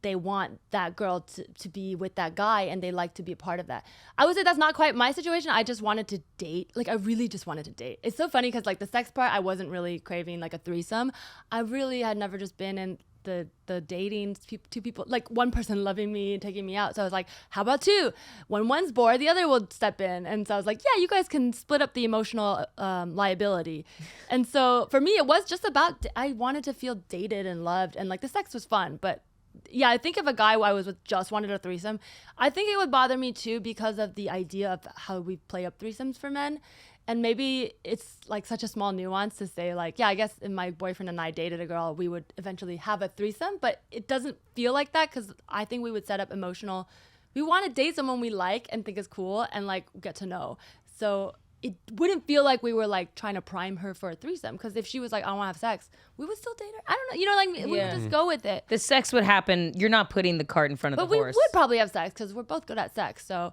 they want that girl to be with that guy and they like to be a part of that. I would say that's not quite my situation. I just wanted to date. Like I really just wanted to date. It's so funny because like the sex part, I wasn't really craving like a threesome. I really had never just been in the dating, two people, like one person loving me and taking me out. So I was like, how about two? When one's bored, the other will step in. And so I was like, yeah, you guys can split up the emotional liability. And so for me, it was just about, I wanted to feel dated and loved, and like the sex was fun. But yeah, I think if a guy I was with just wanted a threesome, I think it would bother me too because of the idea of how we play up threesomes for men. And maybe it's like such a small nuance to say like, yeah, I guess if my boyfriend and I dated a girl, we would eventually have a threesome, but it doesn't feel like that because I think we would set up we want to date someone we like and think is cool and like get to know. So it wouldn't feel like we were like trying to prime her for a threesome, because if she was like, I want to have sex, we would still date her. I don't know, you know, like we would just go with it. The sex would happen. You're not putting the cart in front of But the we horse. would probably have sex because we're both good at sex. So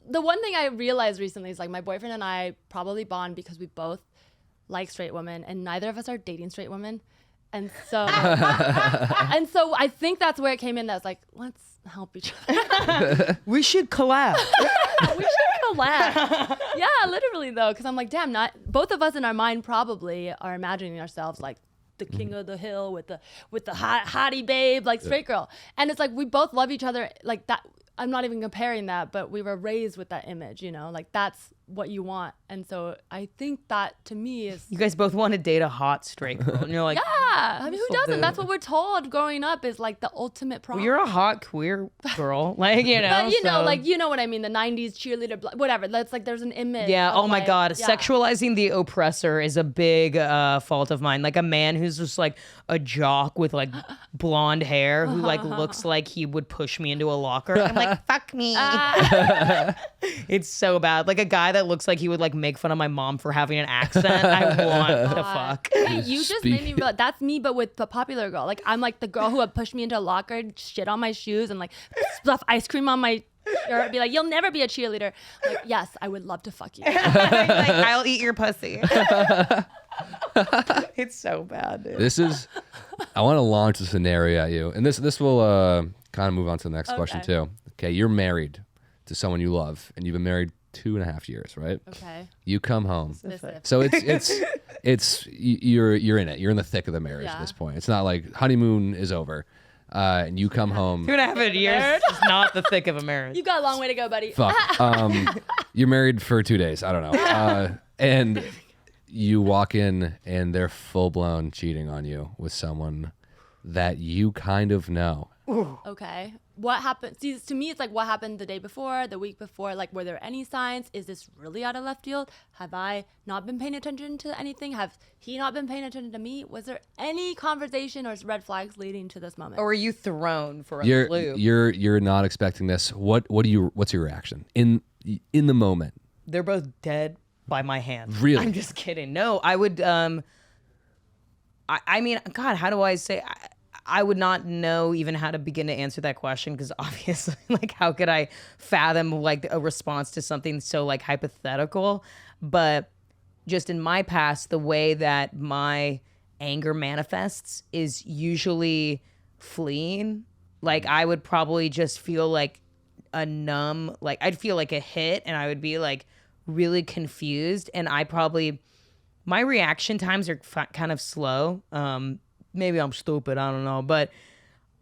the one thing I realized recently is like my boyfriend and I probably bond because we both like straight women and neither of us are dating straight women. And so I think that's where it came in. That's like, let's help each other. We should collab. We should collab. Yeah, literally though, because I'm like, damn, not both of us in our mind probably are imagining ourselves like the king of the hill with the hottie babe, like straight girl. And it's like we both love each other like that. I'm not even comparing that, but we were raised with that image, you know, like that's what you want. And so I think that to me is. You guys both want to date a hot straight girl. And you're like, Yeah. I mean, who doesn't? That's what we're told growing up is like the ultimate prom. well, you're a hot queer girl. Like, you know. But you know, so- like, you know what I mean? The 90s cheerleader, whatever. That's like, there's an image. Yeah. of, Oh my like, God. yeah. Sexualizing the oppressor is a big fault of mine. Like a man who's just like a jock with like blonde hair who like looks like he would push me into a locker. I'm like, fuck me. It's so bad. Like a guy that looks like he would like make fun of my mom for having an accent. I want to fuck. Wait, you just made me realize that's me, but with the popular girl. Like, I'm like the girl who would push me into a locker, shit on my shoes, and like stuff ice cream on my shirt, be like, you'll never be a cheerleader. Like, yes, I would love to fuck you. Like, I'll eat your pussy. It's so bad, dude. I want to launch a scenario at you. And this will kind of move on to the next question too. Okay, you're married to someone you love, and you've been married 2.5 years, right? Okay. You come home. Specific. So you're in it. You're in the thick of the marriage at this point. It's not like honeymoon is over, and you come home. 2.5 years is not the thick of a marriage. You got a long way to go, buddy. Fuck. You're married for 2 days. I don't know. And you walk in, and they're full blown cheating on you with someone that you kind of know. Okay. What happened? See, to me, it's like what happened the day before, the week before. Like, were there any signs? Is this really out of left field? Have I not been paying attention to anything? Have he not been paying attention to me? Was there any conversation or red flags leading to this moment? Or were you thrown for a loop? You're not expecting this. What's your reaction in the moment? They're both dead by my hand. Really? I'm just kidding. No, I would. I mean, God, how do I say? I would not know even how to begin to answer that question, because obviously, like, how could I fathom like a response to something so like hypothetical? But just in my past, the way that my anger manifests is usually fleeing. Like I would probably just feel like a numb, like I'd feel like a hit and I would be like really confused. And my reaction times are kind of slow. Maybe I'm stupid, I don't know, but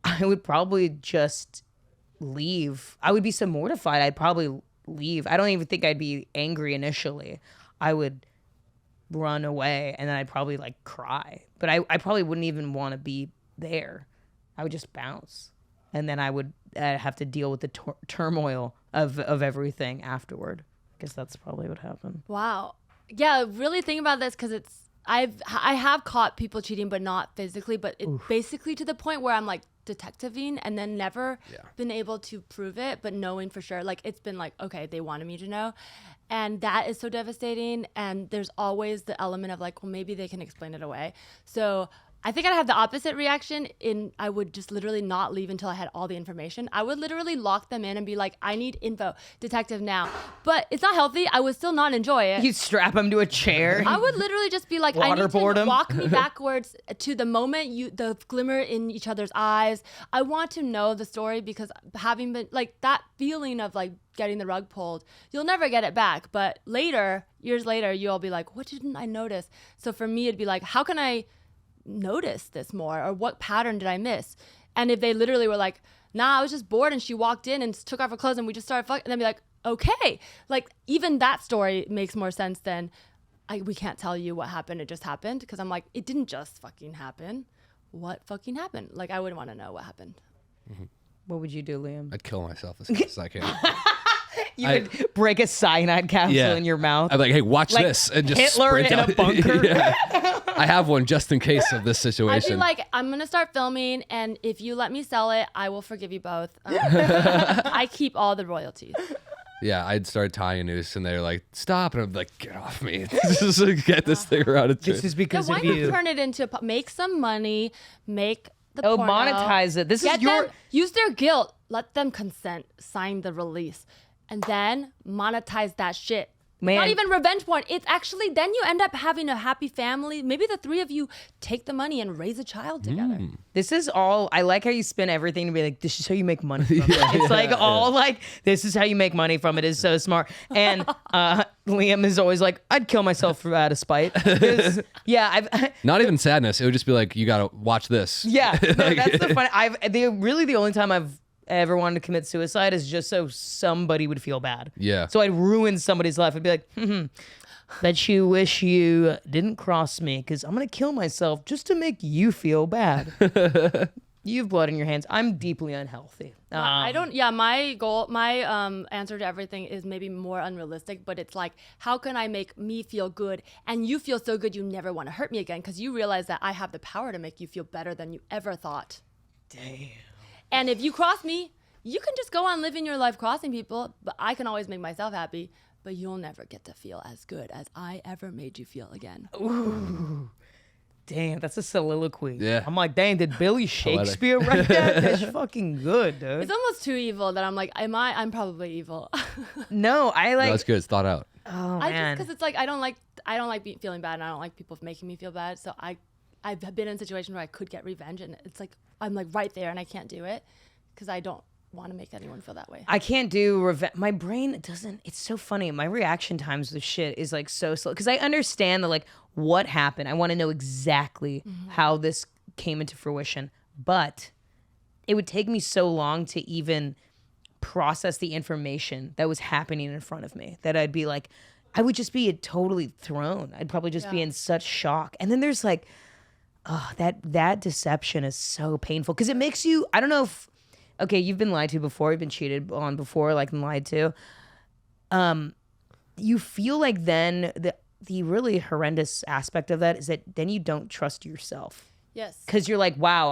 I would probably just leave. I would be so mortified, I'd probably leave. I don't even think I'd be angry initially. I would run away and then I'd probably like cry. But I probably wouldn't even want to be there. I would just bounce. And then I would have to deal with the turmoil of everything afterward. I guess that's probably what happened. Wow. Yeah, really think about this because I have caught people cheating, but not physically, but basically to the point where I'm like detectiving and then never been able to prove it, but knowing for sure, like it's been like, okay, they wanted me to know. And that is so devastating. And there's always the element of like, well, maybe they can explain it away. So I think I'd have the opposite reaction I would just literally not leave until I had all the information. I would literally lock them in and be like, I need info, detective now. But it's not healthy. I would still not enjoy it. You strap them to a chair. I would literally just be like, I need Waterboard to 'em. walk me backwards to the moment the glimmer in each other's eyes. I want to know the story because having been like that feeling of like getting the rug pulled, you'll never get it back. But later, years later, you'll be like, what didn't I notice? So for me, it'd be like, how can I notice this more, or what pattern did I miss? And if they literally were like, nah, I was just bored and she walked in and took off her clothes and we just started fucking, and then be like, okay, like even that story makes more sense than we can't tell you what happened, it just happened. Because I'm like, it didn't just fucking happen. What fucking happened? Like I wouldn't want to know what happened. What would you do, Liam? I'd kill myself as fast as I can. You would break a cyanide capsule in your mouth. I'm like, hey, watch Like this, and just Hitler sprint in out. a bunker. Yeah. I have one just in case of this I'd situation. be like, I'm gonna start filming, and if you let me sell it, I will forgive you both. I keep all the royalties. Yeah, I'd start tying a noose, and they're like, stop, and I'm like, get off me. Just like, get this thing around its This is Yeah, because why of not you. turn it into make some money, make the Oh, porno, monetize it. This is get your. them, use their guilt, let them consent, sign the release, and then monetize that shit. Man. Not even revenge porn. It's actually, then you end up having a happy family. Maybe the three of you take the money and raise a child together. This is all. I like how you spin everything to be like, this is how you make money from it. It's like all like, this is how you make money from it. Is so smart. And Liam is always like, I'd kill myself out of spite. 'Cause, yeah, Not even sadness. It would just be like, you gotta watch this. yeah. No, that's the fun. Really the only time I've ever wanted to commit suicide is just so somebody would feel bad. Yeah. So I'd ruin somebody's life. I'd be like, bet you wish you didn't cross me because I'm going to kill myself just to make you feel bad. You have blood in your hands. I'm deeply unhealthy. I don't, my goal, my answer to everything is maybe more unrealistic, but it's like, how can I make me feel good and you feel so good you never want to hurt me again? Because you realize that I have the power to make you feel better than you ever thought. Damn. And if you cross me, you can just go on living your life crossing people, but I can always make myself happy, but you'll never get to feel as good as I ever made you feel again. Ooh. Damn, that's a soliloquy. Yeah. I'm like, dang, did Billy Shakespeare write that? That's fucking good, dude. It's almost too evil that I'm like, I'm probably evil. No, I like. No, that's good. It's thought out. Oh, I man. just, because it's like, I don't like feeling bad, and I don't like people making me feel bad. So I've been in a situation where I could get revenge, and it's like, I'm like right there and I can't do it because I don't want to make anyone feel that way. I can't do revenge. My brain doesn't. It's so funny. My reaction times to shit is like so slow because I understand that like what happened. I want to know exactly how this came into fruition, but it would take me so long to even process the information that was happening in front of me that I'd be like, I would just be totally thrown. I'd probably just be in such shock. And then there's like, oh, that deception is so painful because it makes you. I don't know if. Okay, you've been lied to before. You've been cheated on before, like and lied to. You feel like then the really horrendous aspect of that is that then you don't trust yourself. Yes. Because you're like, wow,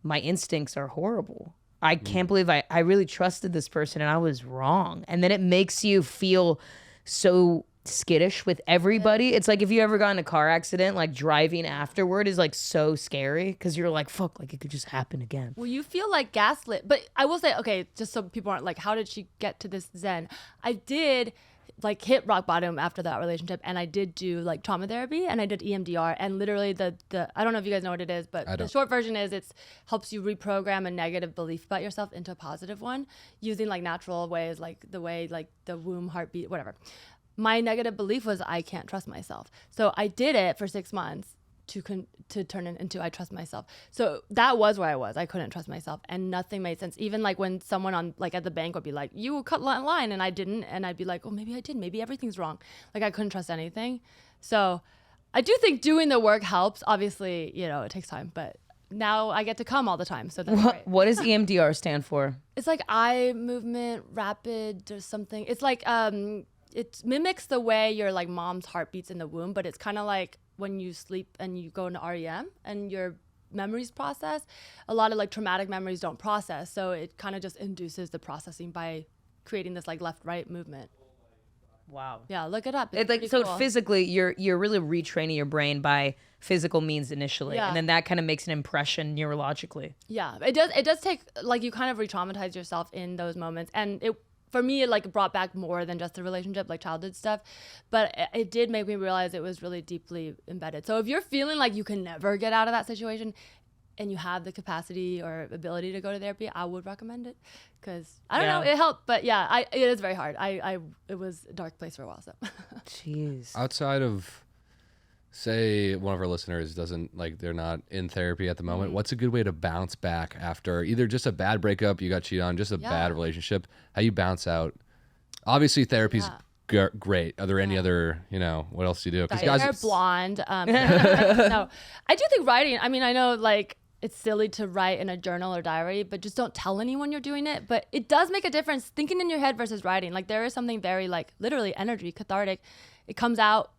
my instincts are horrible. I can't believe I really trusted this person and I was wrong. And then it makes you feel so skittish with everybody. It's like if you ever got in a car accident, like driving afterward is like so scary because you're like, fuck, like it could just happen again. Well, you feel like gaslit. But I will say, okay, just so people aren't like, how did she get to this zen? I did like hit rock bottom after that relationship, and I did do like trauma therapy and I did EMDR, and literally the I don't know if you guys know what it is, but the short version is it helps you reprogram a negative belief about yourself into a positive one using like natural ways, like the way like the womb, heartbeat, whatever. My negative belief was I can't trust myself, so I did it for 6 months to turn it into I trust myself. So that was where I was. I couldn't trust myself, and nothing made sense. Even like when someone on like at the bank would be like, "You cut line," and I didn't, and I'd be like, "Oh, maybe I did. Maybe everything's wrong." Like I couldn't trust anything. So I do think doing the work helps. Obviously, you know, it takes time, but now I get to come all the time. So that's great. What does EMDR stand for? It's like eye movement, rapid or something. It's like it mimics the way your like mom's heart beats in the womb, but it's kind of like when you sleep and you go into REM and your memories process, a lot of like traumatic memories don't process. So it kind of just induces the processing by creating this like left-right movement. Wow. Yeah, look it up. It's like so cool. Physically, you're really retraining your brain by physical means initially, and then that kind of makes an impression neurologically. Yeah, it does take like you kind of re-traumatize yourself in those moments, and it. For me, it like brought back more than just the relationship, like childhood stuff, but it did make me realize it was really deeply embedded. So if you're feeling like you can never get out of that situation and you have the capacity or ability to go to therapy, I would recommend it because I don't know, it helped, but yeah, it is very hard. It was a dark place for a while, so. Jeez. Outside of, say one of our listeners doesn't like, they're not in therapy at the moment, what's a good way to bounce back after either just a bad breakup, you got cheated on, just a bad relationship, how you bounce out? Obviously therapy's great. Are there any other, you know, what else do you do? Because guys are blonde. No, I do think writing, I mean, I know like it's silly to write in a journal or diary, but just don't tell anyone you're doing it. But it does make a difference thinking in your head versus writing. Like there is something very like literally energy, cathartic. It comes out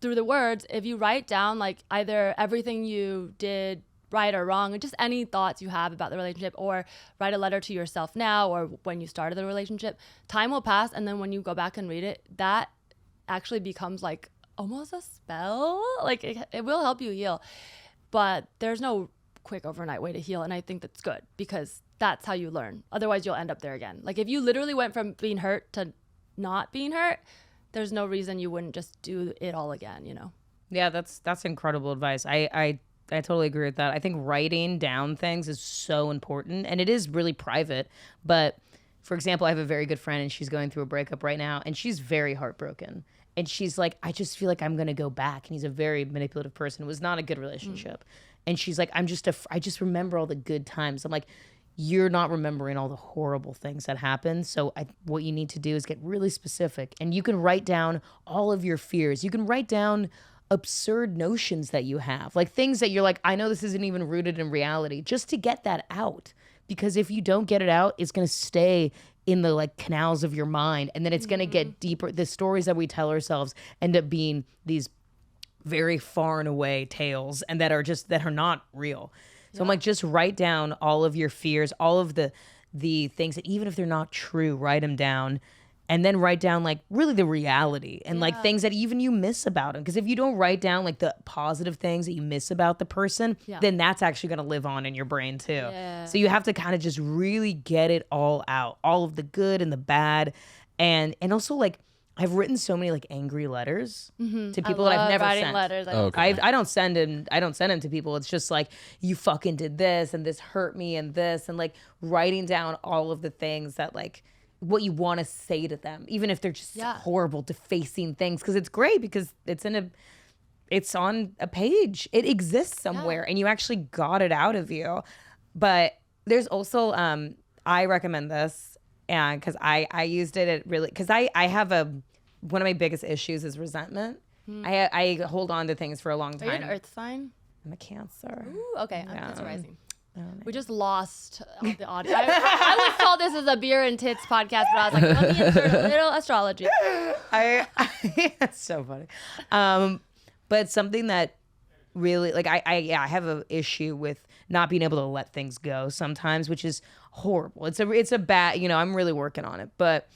through the words. If you write down like either everything you did right or wrong, or just any thoughts you have about the relationship, or write a letter to yourself now or when you started the relationship, time will pass, and then when you go back and read it, that actually becomes like almost a spell. Like it will help you heal, but there's no quick overnight way to heal, and I think that's good because that's how you learn. Otherwise you'll end up there again. Like if you literally went from being hurt to not being hurt, there's no reason you wouldn't just do it all again, you know? Yeah, that's incredible advice. I totally agree with that. I think writing down things is so important, and it is really private. But for example, I have a very good friend and she's going through a breakup right now, and she's very heartbroken. And she's like, I just feel like I'm going to go back. And he's a very manipulative person. It was not a good relationship. And she's like, I just remember all the good times. I'm like, you're not remembering all the horrible things that happened. So what you need to do is get really specific. And you can write down all of your fears. You can write down absurd notions that you have, like things that you're like, I know this isn't even rooted in reality, just to get that out. Because if you don't get it out, it's going to stay in the like canals of your mind. And then it's going to get deeper. The stories that we tell ourselves end up being these very far and away tales, and that are not real. So I'm like, just write down all of your fears, all of the things that even if they're not true, write them down, and then write down like really the reality and like things that even you miss about them. Because if you don't write down like the positive things that you miss about the person, then that's actually going to live on in your brain too. Yeah. So you have to kind of just really get it all out, all of the good and the bad. And also like, I've written so many like angry letters to people that I've never sent. Letters. I don't send them to people. It's just like, you fucking did this and this hurt me and this, and like writing down all of the things that like what you want to say to them, even if they're just horrible, defacing things. Because it's great because it's on a page. It exists somewhere and you actually got it out of you. But there's also I recommend this. And because I used it, because I have one of my biggest issues is resentment. I hold on to things for a long time. Are you an earth sign? I'm a Cancer. Ooh, okay. I'm Cancer rising. We just lost the audio. I would call this as a beer and tits podcast, but I was like, let me insert a little astrology. It's so funny. But something that really, like, I have an issue with not being able to let things go sometimes, which is horrible. It's a bad, I'm really working on it. But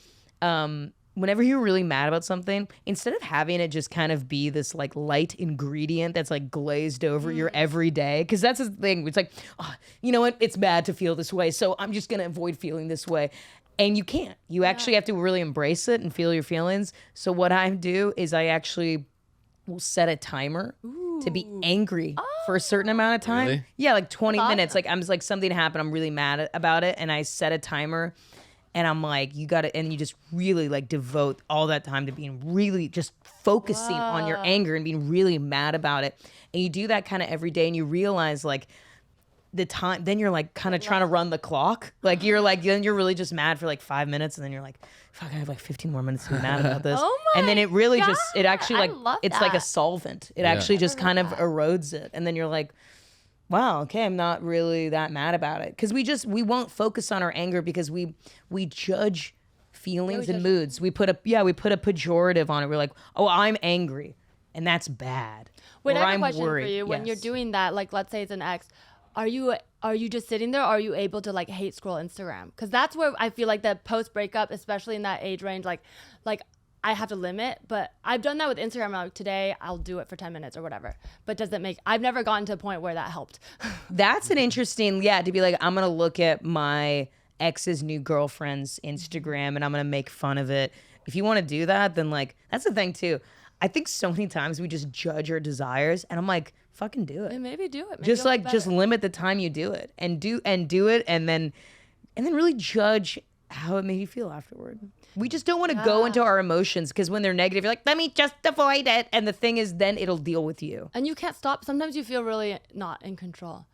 whenever you're really mad about something, instead of having it just kind of be this like light ingredient that's like glazed over your everyday, because that's the thing. It's like, oh, you know what? It's bad to feel this way, so I'm just gonna avoid feeling this way. And you can't. You actually have to really embrace it and feel your feelings. So what I do is I actually will set a timer to be angry for a certain amount of time. Really? Yeah, like 20 That's minutes. awesome. Like I'm like something happened. I'm really mad about it, and I set a timer. And I'm like, you got to, and you just really like devote all that time to being really just focusing on your anger and being really mad about it. And you do that kind of every day, and you realize like the time, then you're like kind of trying to run the clock. Like you're like, then you're really just mad for like 5 minutes, and then you're like, fuck, I have like 15 more minutes to be mad about this. Oh my and then it really just, it God, actually I like, love it's like a that. solvent. It actually just kind of erodes it. And then you're like, wow, okay, I'm not really that mad about it. Because we won't focus on our anger because we judge feelings and moods. We put a pejorative on it. We're like, oh, I'm angry, and that's bad. Wait, Or I have a I'm question worried. for you. When you're Yes. doing that, like let's say it's an ex, are you just sitting there, or are you able to like hate scroll Instagram? Because that's where I feel like the post breakup, especially in that age range, like I have to limit. But I've done that with Instagram. I'm like, today I'll do it for 10 minutes or whatever. But does it make? I've never gotten to a point where that helped. That's an interesting, to be like, I'm gonna look at my ex's new girlfriend's Instagram and I'm gonna make fun of it. If you want to do that, then like that's the thing too. I think so many times we just judge our desires, and I'm like, fucking do it. And maybe do it. Maybe Just it'll be like just better. limit the time you do it, and do it, and then really judge how it made you feel afterward. We just don't want to go into our emotions, because when they're negative, you're like, let me just avoid it. And the thing is, then it'll deal with you. And you can't stop. Sometimes you feel really not in control.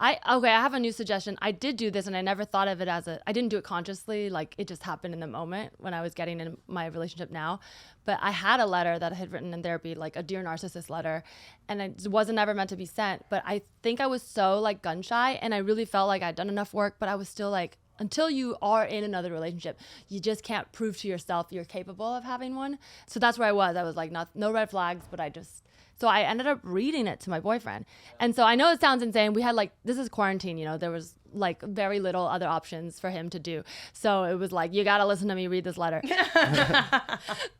I have a new suggestion. I did do this, and I never thought of it I didn't do it consciously. Like it just happened in the moment when I was getting in my relationship now. But I had a letter that I had written in therapy, like a Dear Narcissist letter, and it wasn't ever meant to be sent. But I think I was so like gun shy, and I really felt like I'd done enough work, but I was still like, until you are in another relationship, you just can't prove to yourself you're capable of having one. So that's where I was. I was like, no red flags, but so I ended up reading it to my boyfriend. And so I know it sounds insane. We had like, this is quarantine, there was like very little other options for him to do. So it was like, you got to listen to me read this letter.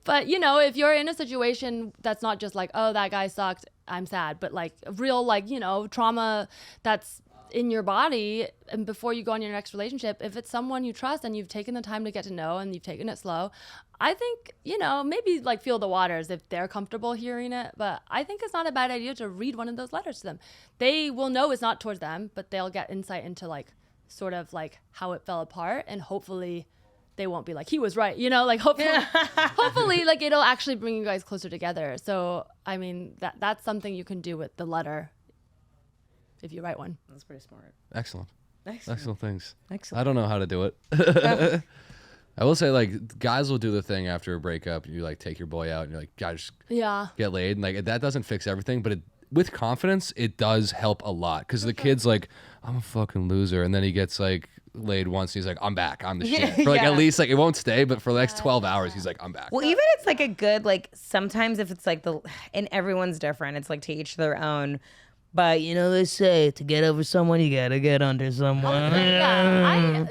But if you're in a situation that's not just like, oh, that guy sucked, I'm sad, but like real, like, trauma that's in your body, and before you go on your next relationship, if it's someone you trust and you've taken the time to get to know and you've taken it slow, I think, maybe like feel the waters if they're comfortable hearing it. But I think it's not a bad idea to read one of those letters to them. They will know it's not towards them, but they'll get insight into like sort of like how it fell apart, and hopefully they won't be like, he was right, like hopefully like it'll actually bring you guys closer together. So I mean that's something you can do with the letter if you write one. That's pretty smart. Excellent things. Excellent. I don't know how to do it. I will say, like, guys will do the thing after a breakup. You like take your boy out, and you're like, guys, Yeah. get laid. And like that doesn't fix everything, but with confidence, it does help a lot. Because the kid's like, I'm a fucking loser, and then he gets like laid once. And he's like, I'm back. I'm the shit. For like at least like it won't stay, but for the next 12 hours, he's like, I'm back. Well, even it's like a good, like sometimes if it's like and everyone's different. It's like to each their own. But they say to get over someone, you gotta get under someone. Yeah,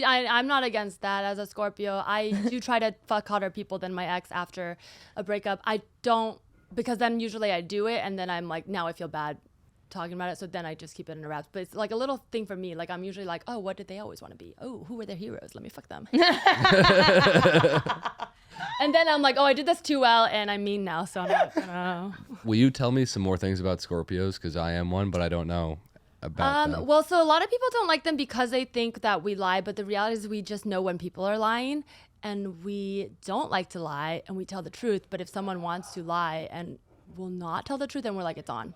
I'm not against that as a Scorpio. I do try to fuck hotter people than my ex after a breakup. I don't, because then usually I do it, and then I'm like, now I feel bad talking about it, so then I just keep it in the wraps. But it's like a little thing for me. Like I'm usually like, oh, what did they always want to be? Oh, who were their heroes? Let me fuck them. And then I'm like, oh, I did this too well, and I'm mean now, so I'm not gonna. Will you tell me some more things about Scorpios? Because I am one, but I don't know about them. Well, so a lot of people don't like them because they think that we lie, but the reality is we just know when people are lying, and we don't like to lie, and we tell the truth. But if someone wants to lie and will not tell the truth, then we're like, it's on.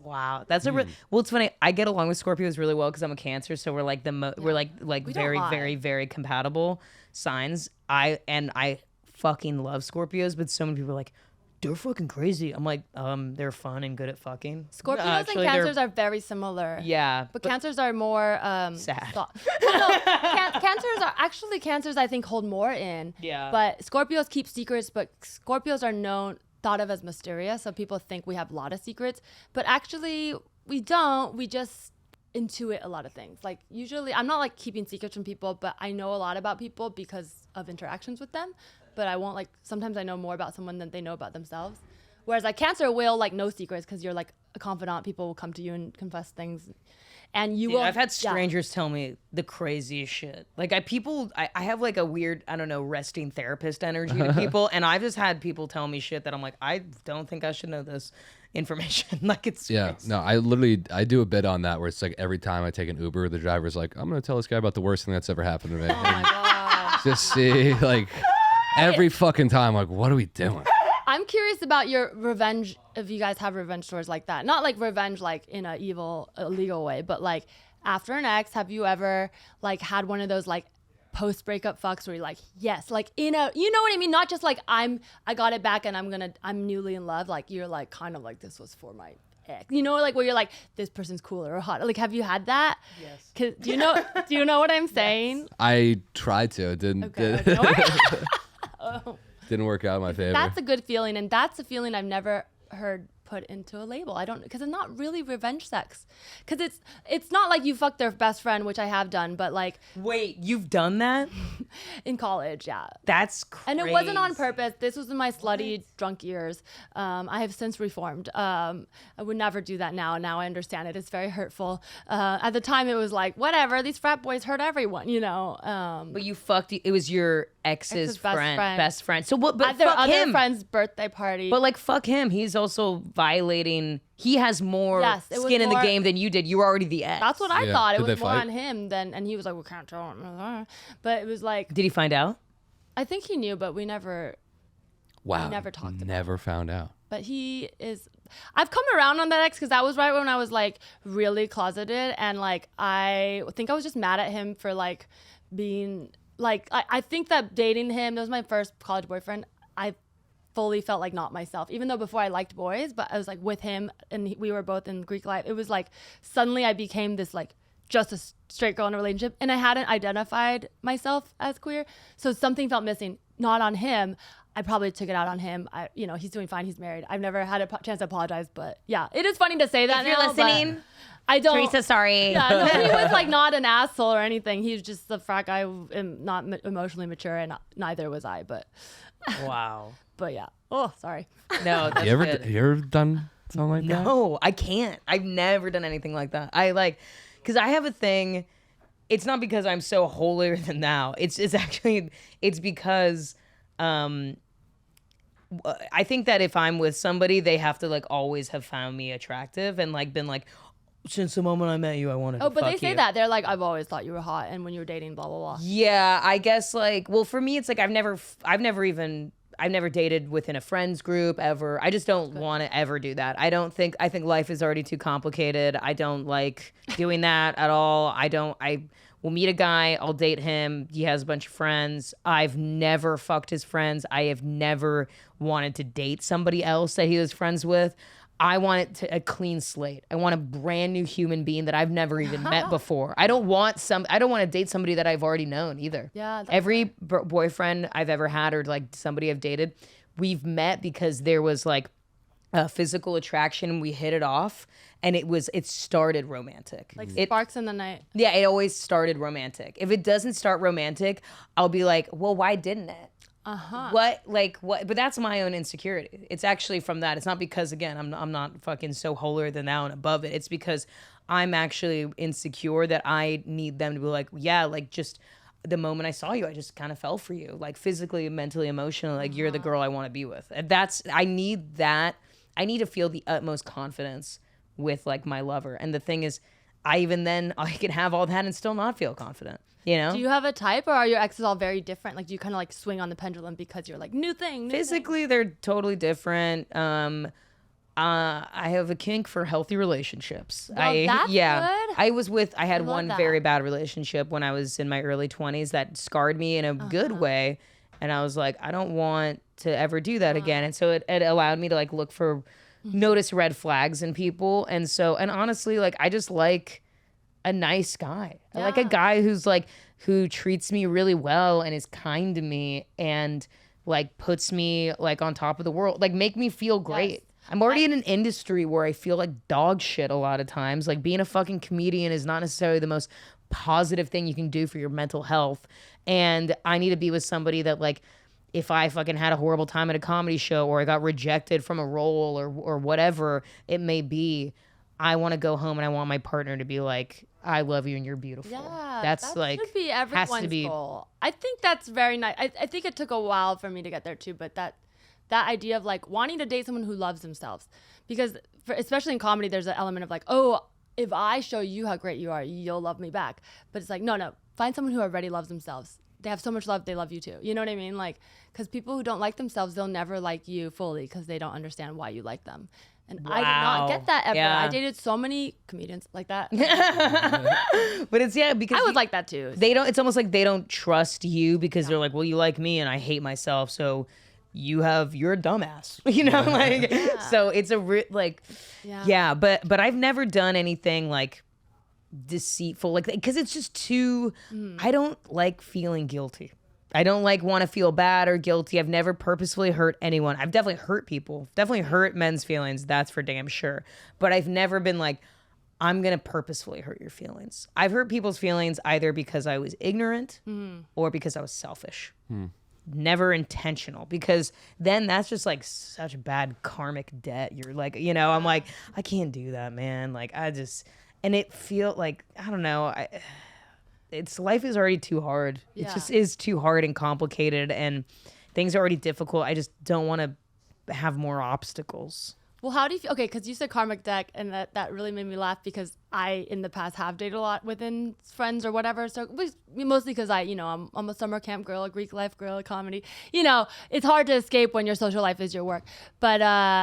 Wow, that's a well. It's funny. I get along with Scorpios really well because I'm a Cancer, so we're like we're like We don't very lie. very very compatible signs. I fucking love Scorpios, but so many people are like, they're fucking crazy. I'm like, they're fun and good at fucking. Scorpios Actually, and they're- Cancers are very similar. Yeah, But Cancers are more Sad. Well, no, Cancers I think hold more in. Yeah. But Scorpios keep secrets, but Scorpios are thought of as mysterious, so people think we have a lot of secrets, but actually we don't. We just intuit a lot of things. Like usually I'm not like keeping secrets from people, but I know a lot about people because of interactions with them. But I won't sometimes I know more about someone than they know about themselves. Whereas like Cancer will like know secrets because you're like a confidant. People will come to you and confess things. And you Dude, will. I've had strangers tell me the craziest shit. Like I have like a weird, I don't know, resting therapist energy to people, and I've just had people tell me shit that I'm like, I don't think I should know this information. Like it's crazy. No, I do a bit on that where it's like every time I take an Uber, the driver's like, I'm gonna tell this guy about the worst thing that's ever happened to me. Oh my god. Just see like every fucking time, like, what are we doing? I'm curious about your revenge, if you guys have revenge stories like that. Not like revenge like in a evil, illegal way, but like after an ex, have you ever like had one of those like post breakup fucks where you're like, yes, like in a, you know what I mean? Not just like I got it back and I'm newly in love. Like you're like kind of like, this was for my ex, you know, like where you're like, this person's cooler or hot. Like, have you had that? Yes. 'Cause do you know what I'm saying? Yes. I tried to, it didn't. Okay. Didn't work out in my favor. That's a good feeling, and that's a feeling I've never heard put into a label. I don't, because it's not really revenge sex, because it's not like you fucked their best friend, which I have done, but like Wait, you've done that? in college, yeah. That's crazy. And it wasn't on purpose. This was in my slutty drunk years. I have since reformed. I would never do that now. Now I understand it. It's very hurtful. At the time, it was like, whatever. These frat boys hurt everyone, you know. But you fucked. It was your ex's best friend. So what? But at their fuck other him. friend's birthday party. But like, fuck him. He's also violating. He has more Yes, it was skin in the more- game than you did. You were already the ex. That's what I Yeah. thought. It Did they was more fight? on him than, and he was like, we can't tell him. But it was like, Did he find out? I think he knew, but we never. Wow. never talked about Never found out. But he is. I've come around on that ex because that was right when I was like really closeted, and like I think I was just mad at him for like being like I think that dating him, that was my first college boyfriend. I fully felt like not myself, even though before I liked boys, but I was like with him and we were both in Greek life. It was like suddenly I became this like just a straight girl in a relationship, and I hadn't identified myself as queer, so something felt missing. Not on him. I probably took it out on him. He's doing fine. He's married. I've never had a chance to apologize, but yeah, it is funny to say that. If you're now, but listening, I don't. Teresa, sorry. Yeah, no, he was like not an asshole or anything. He was just the frat guy, not emotionally mature, and neither was I. But Wow. yeah. Oh, sorry. No, that's You ever good. done something like that? No, I can't. I've never done anything like that. Because I have a thing. It's not because I'm so holier than thou. It's because I think that if I'm with somebody, they have to like always have found me attractive and like been like, since the moment I met you, I wanted to Oh, but fuck they say you. that. They're like, I've always thought you were hot, and when you were dating, blah blah blah. Yeah, I guess like, well, for me, it's like I've never dated within a friends group ever. I just don't want to ever do that. I think life is already too complicated. I don't like doing that at all. I will meet a guy, I'll date him. He has a bunch of friends. I've never fucked his friends. I have never wanted to date somebody else that he was friends with. I want a clean slate. I want a brand new human being that I've never even met before. I don't want to date somebody that I've already known either. Yeah, that's Every boyfriend I've ever had or like somebody I've dated, we've met because there was like a physical attraction. We hit it off, and it started romantic. Like It- sparks in the night. yeah, it always started romantic. If it doesn't start romantic, I'll be like, well, why didn't it? What? But that's my own insecurity. It's actually from that. It's not because, again, I'm not fucking so holier than thou and above it. It's because I'm actually insecure that I need them to be like, yeah, like just the moment I saw you, I just kind of fell for you, like physically, mentally, emotionally, like you're the girl I want to be with. And I need that. I need to feel the utmost confidence with like my lover. And the thing is, I can have all that and still not feel confident. You know? Do you have a type, or are your exes all very different? Like, do you kind of like swing on the pendulum because you're like new thing? Physically, they're totally different. I have a kink for healthy relationships. Well, that's good. I had love one that. very bad relationship when I was in my early 20s that scarred me in a good way. And I was like, I don't want to ever do that again. And so it allowed me to like look for, notice red flags in people. And honestly, like, I just like a nice guy. I like a guy who treats me really well and is kind to me and like puts me like on top of the world, like make me feel great. Yes. I'm already in an industry where I feel like dog shit a lot of times. Like being a fucking comedian is not necessarily the most positive thing you can do for your mental health. And I need to be with somebody that like if I fucking had a horrible time at a comedy show or I got rejected from a role or whatever it may be, I want to go home and I want my partner to be like, I love you and you're beautiful. Yeah, That's that like should be everyone's goal. I think that's very nice. I think it took a while for me to get there too, but that idea of like wanting to date someone who loves themselves, because especially in comedy, there's an element of like, oh, if I show you how great you are, you'll love me back. But it's like, no, find someone who already loves themselves. They have so much love, they love you too. You know what I mean? Like, because people who don't like themselves, they'll never like you fully because they don't understand why you like them. And I did not get that ever. Yeah. I dated so many comedians like that. But it's because I was like that too. they don't. It's almost like they don't trust you because they're like, well, you like me and I hate myself, so you're a dumbass, you know, like. So it's But I've never done anything like deceitful, like, because it's just too. I don't like feeling guilty. I don't like want to feel bad or guilty. I've never purposefully hurt anyone. I've definitely hurt people, definitely hurt men's feelings. That's for damn sure. But I've never been like, I'm going to purposefully hurt your feelings. I've hurt people's feelings either because I was ignorant or because I was selfish. Never intentional, because then that's just like such bad karmic debt. You're like, I'm like, I can't do that, man. Like and it feel like, I don't know. Life is already too hard. Yeah. It just is too hard and complicated, and things are already difficult. I just don't want to have more obstacles. Well, how do you feel? Okay, because you said karmic deck, and that really made me laugh because I, in the past, have dated a lot within friends or whatever. So mostly because I'm a summer camp girl, a Greek life girl, a comedy. It's hard to escape when your social life is your work. But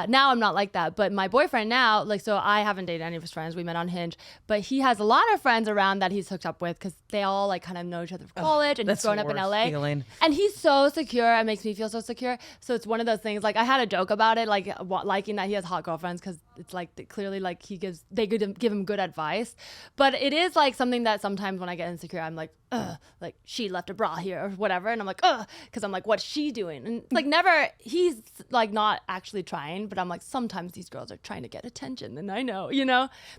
now I'm not like that. But my boyfriend now, so I haven't dated any of his friends. We met on Hinge. But he has a lot of friends around that he's hooked up with because they all like kind of know each other from college, and he's grown up in LA. Feeling. And he's so secure. It makes me feel so secure. So it's one of those things. Like, I had a joke about it, like liking that he has hot girlfriends, because it's like clearly like they could give him good advice. But it is like something that sometimes when I get insecure, I'm like, ugh, like she left a bra here or whatever, and I'm like, ugh, because I'm like, what's she doing? And like never, he's like not actually trying, but I'm like, sometimes these girls are trying to get attention, and I know,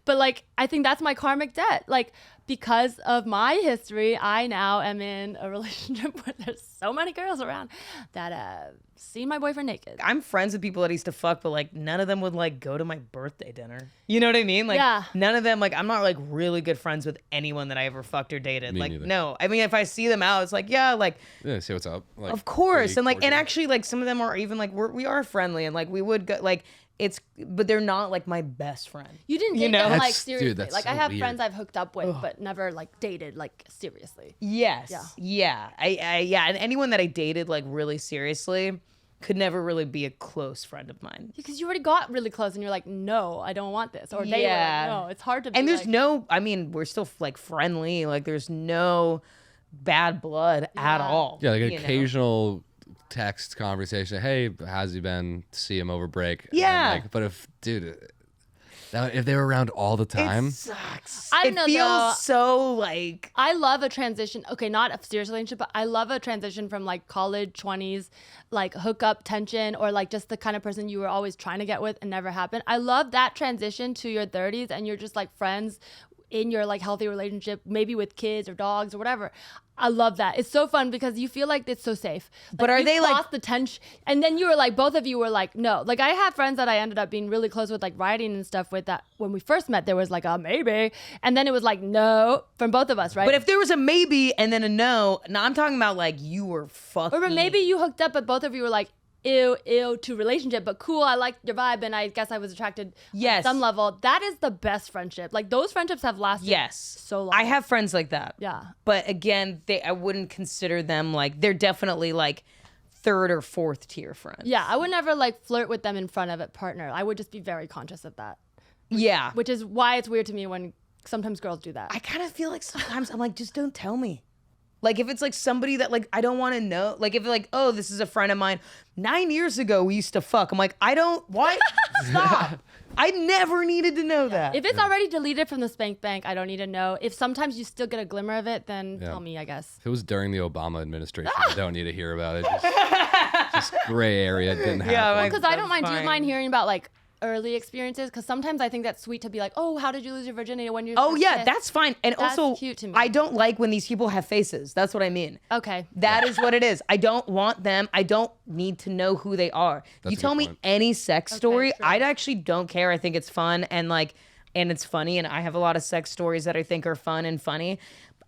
But like, I think that's my karmic debt. Like, because of my history, I now am in a relationship where there's so many girls around that see my boyfriend naked. I'm friends with people that I used to fuck, but like none of them would like go to my birthday dinner. You know what I mean? Like, none of them, like, I'm not like really good friends with anyone that I ever fucked or dated. Me like, neither. no. I mean, if I see them out, it's like, yeah, See what's up. Like, of course. pretty And like, and cordial. actually, like, some of them are even like, we are friendly, and like, we would go, like, but they're not like my best friend. You didn't date them like That's- seriously. dude, that's like, so I have weird. friends I've hooked up with, but never like dated like seriously. Yes. Yeah. Yeah. And anyone that I dated like really seriously could never really be a close friend of mine. Because you already got really close and you're like, no, I don't want this. Or they were like, no, it's hard to be And there's like, no, I mean, we're still like friendly. Like, there's no bad blood at all. Yeah, like an you know? occasional text conversation. Hey, how's he been? See him over break. And Yeah. like, but if they were around all the time, It sucks. I It know, feels though. so like, I love a transition. Okay, not a serious relationship, but I love a transition from like college 20s, like hookup tension, or like just the kind of person you were always trying to get with and never happened. I love that transition to your 30s and you're just like friends in your like healthy relationship, maybe with kids or dogs or whatever. I love that. It's so fun because you feel like it's so safe. Like, But are you they, like- lost the tension? And then you were like, both of you were like, no. Like, I have friends that I ended up being really close with, like writing and stuff with, that when we first met, there was like a maybe, and then it was like no from both of us, right? but if there was a maybe and then a no, I'm talking about like you were fucking. Or maybe you hooked up, but both of you were like, ew, to relationship, but cool, I liked your vibe, and I guess I was attracted Yes. on some level. That is the best friendship. Like, those friendships have lasted Yes. so long. I have friends like that. Yeah. But again, I wouldn't consider them like, they're definitely like third or fourth tier friends. Yeah, I would never like flirt with them in front of a partner. I would just be very conscious of that, Yeah. which is why it's weird to me when sometimes girls do that. I kind of feel like sometimes I'm like, just don't tell me. Like, if it's like somebody that like I don't want to know, like if like, oh, this is a friend of mine, 9 years ago we used to fuck. I'm like, I don't. Why? Stop. I never needed to know that. If it's already deleted from the spank bank, I don't need to know. If sometimes you still get a glimmer of it, then tell me, I guess. if it was during the Obama administration, I don't need to hear about it. Just gray area didn't happen. Yeah, like, Because I don't mind. Do you fine. mind hearing about like early experiences, because sometimes I think that's sweet to be like, oh, how did you lose your virginity when you're Oh first yeah, kissed? that's fine. And That's also, cute to me. I don't like when these people have faces. That's what I mean. Okay. That is what it is. I don't want them. I don't need to know who they are. That's You a tell good me point. any sex story, true. I actually don't care. I think it's fun and it's funny. And I have a lot of sex stories that I think are fun and funny.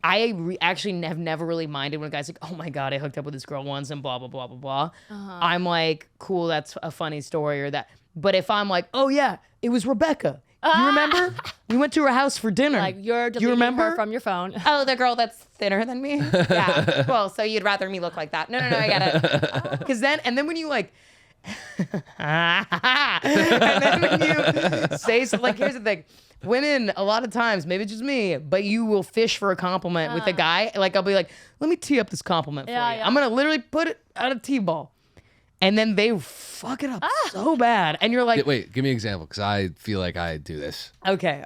I actually have never really minded when a guy's like, oh my God, I hooked up with this girl once and blah, blah, blah, blah, blah. I'm like, cool, that's a funny story or that. But if I'm like, oh yeah, it was Rebecca. You remember? We went to her house for dinner. Like you're you deleting remember? her from your phone. Oh, the girl that's thinner than me? Yeah. Well, so you'd rather me look like that. No, I get it. Because and then when you like, and then when you say something, like, here's the thing. Women, a lot of times, maybe it's just me, but you will fish for a compliment with a guy. Like, I'll be like, let me tee up this compliment for you. Yeah. I'm going to literally put it on a tee-ball. And then they fuck it up so bad. And you're like, Wait, give me an example, because I feel like I do this. okay.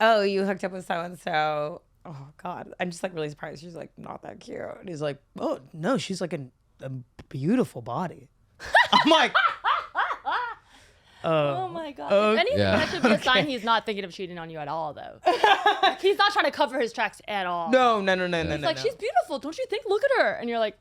Oh, you hooked up with so-and-so. Oh, God. I'm just like really surprised. She's like not that cute. And he's like, oh, no, she's like a beautiful body. I'm like, Oh my God. If anything, Yeah. that should be a sign he's not thinking of cheating on you at all, though. Like, he's not trying to cover his tracks at all. no. He's like, she's beautiful. Don't you think? Look at her. And you're like,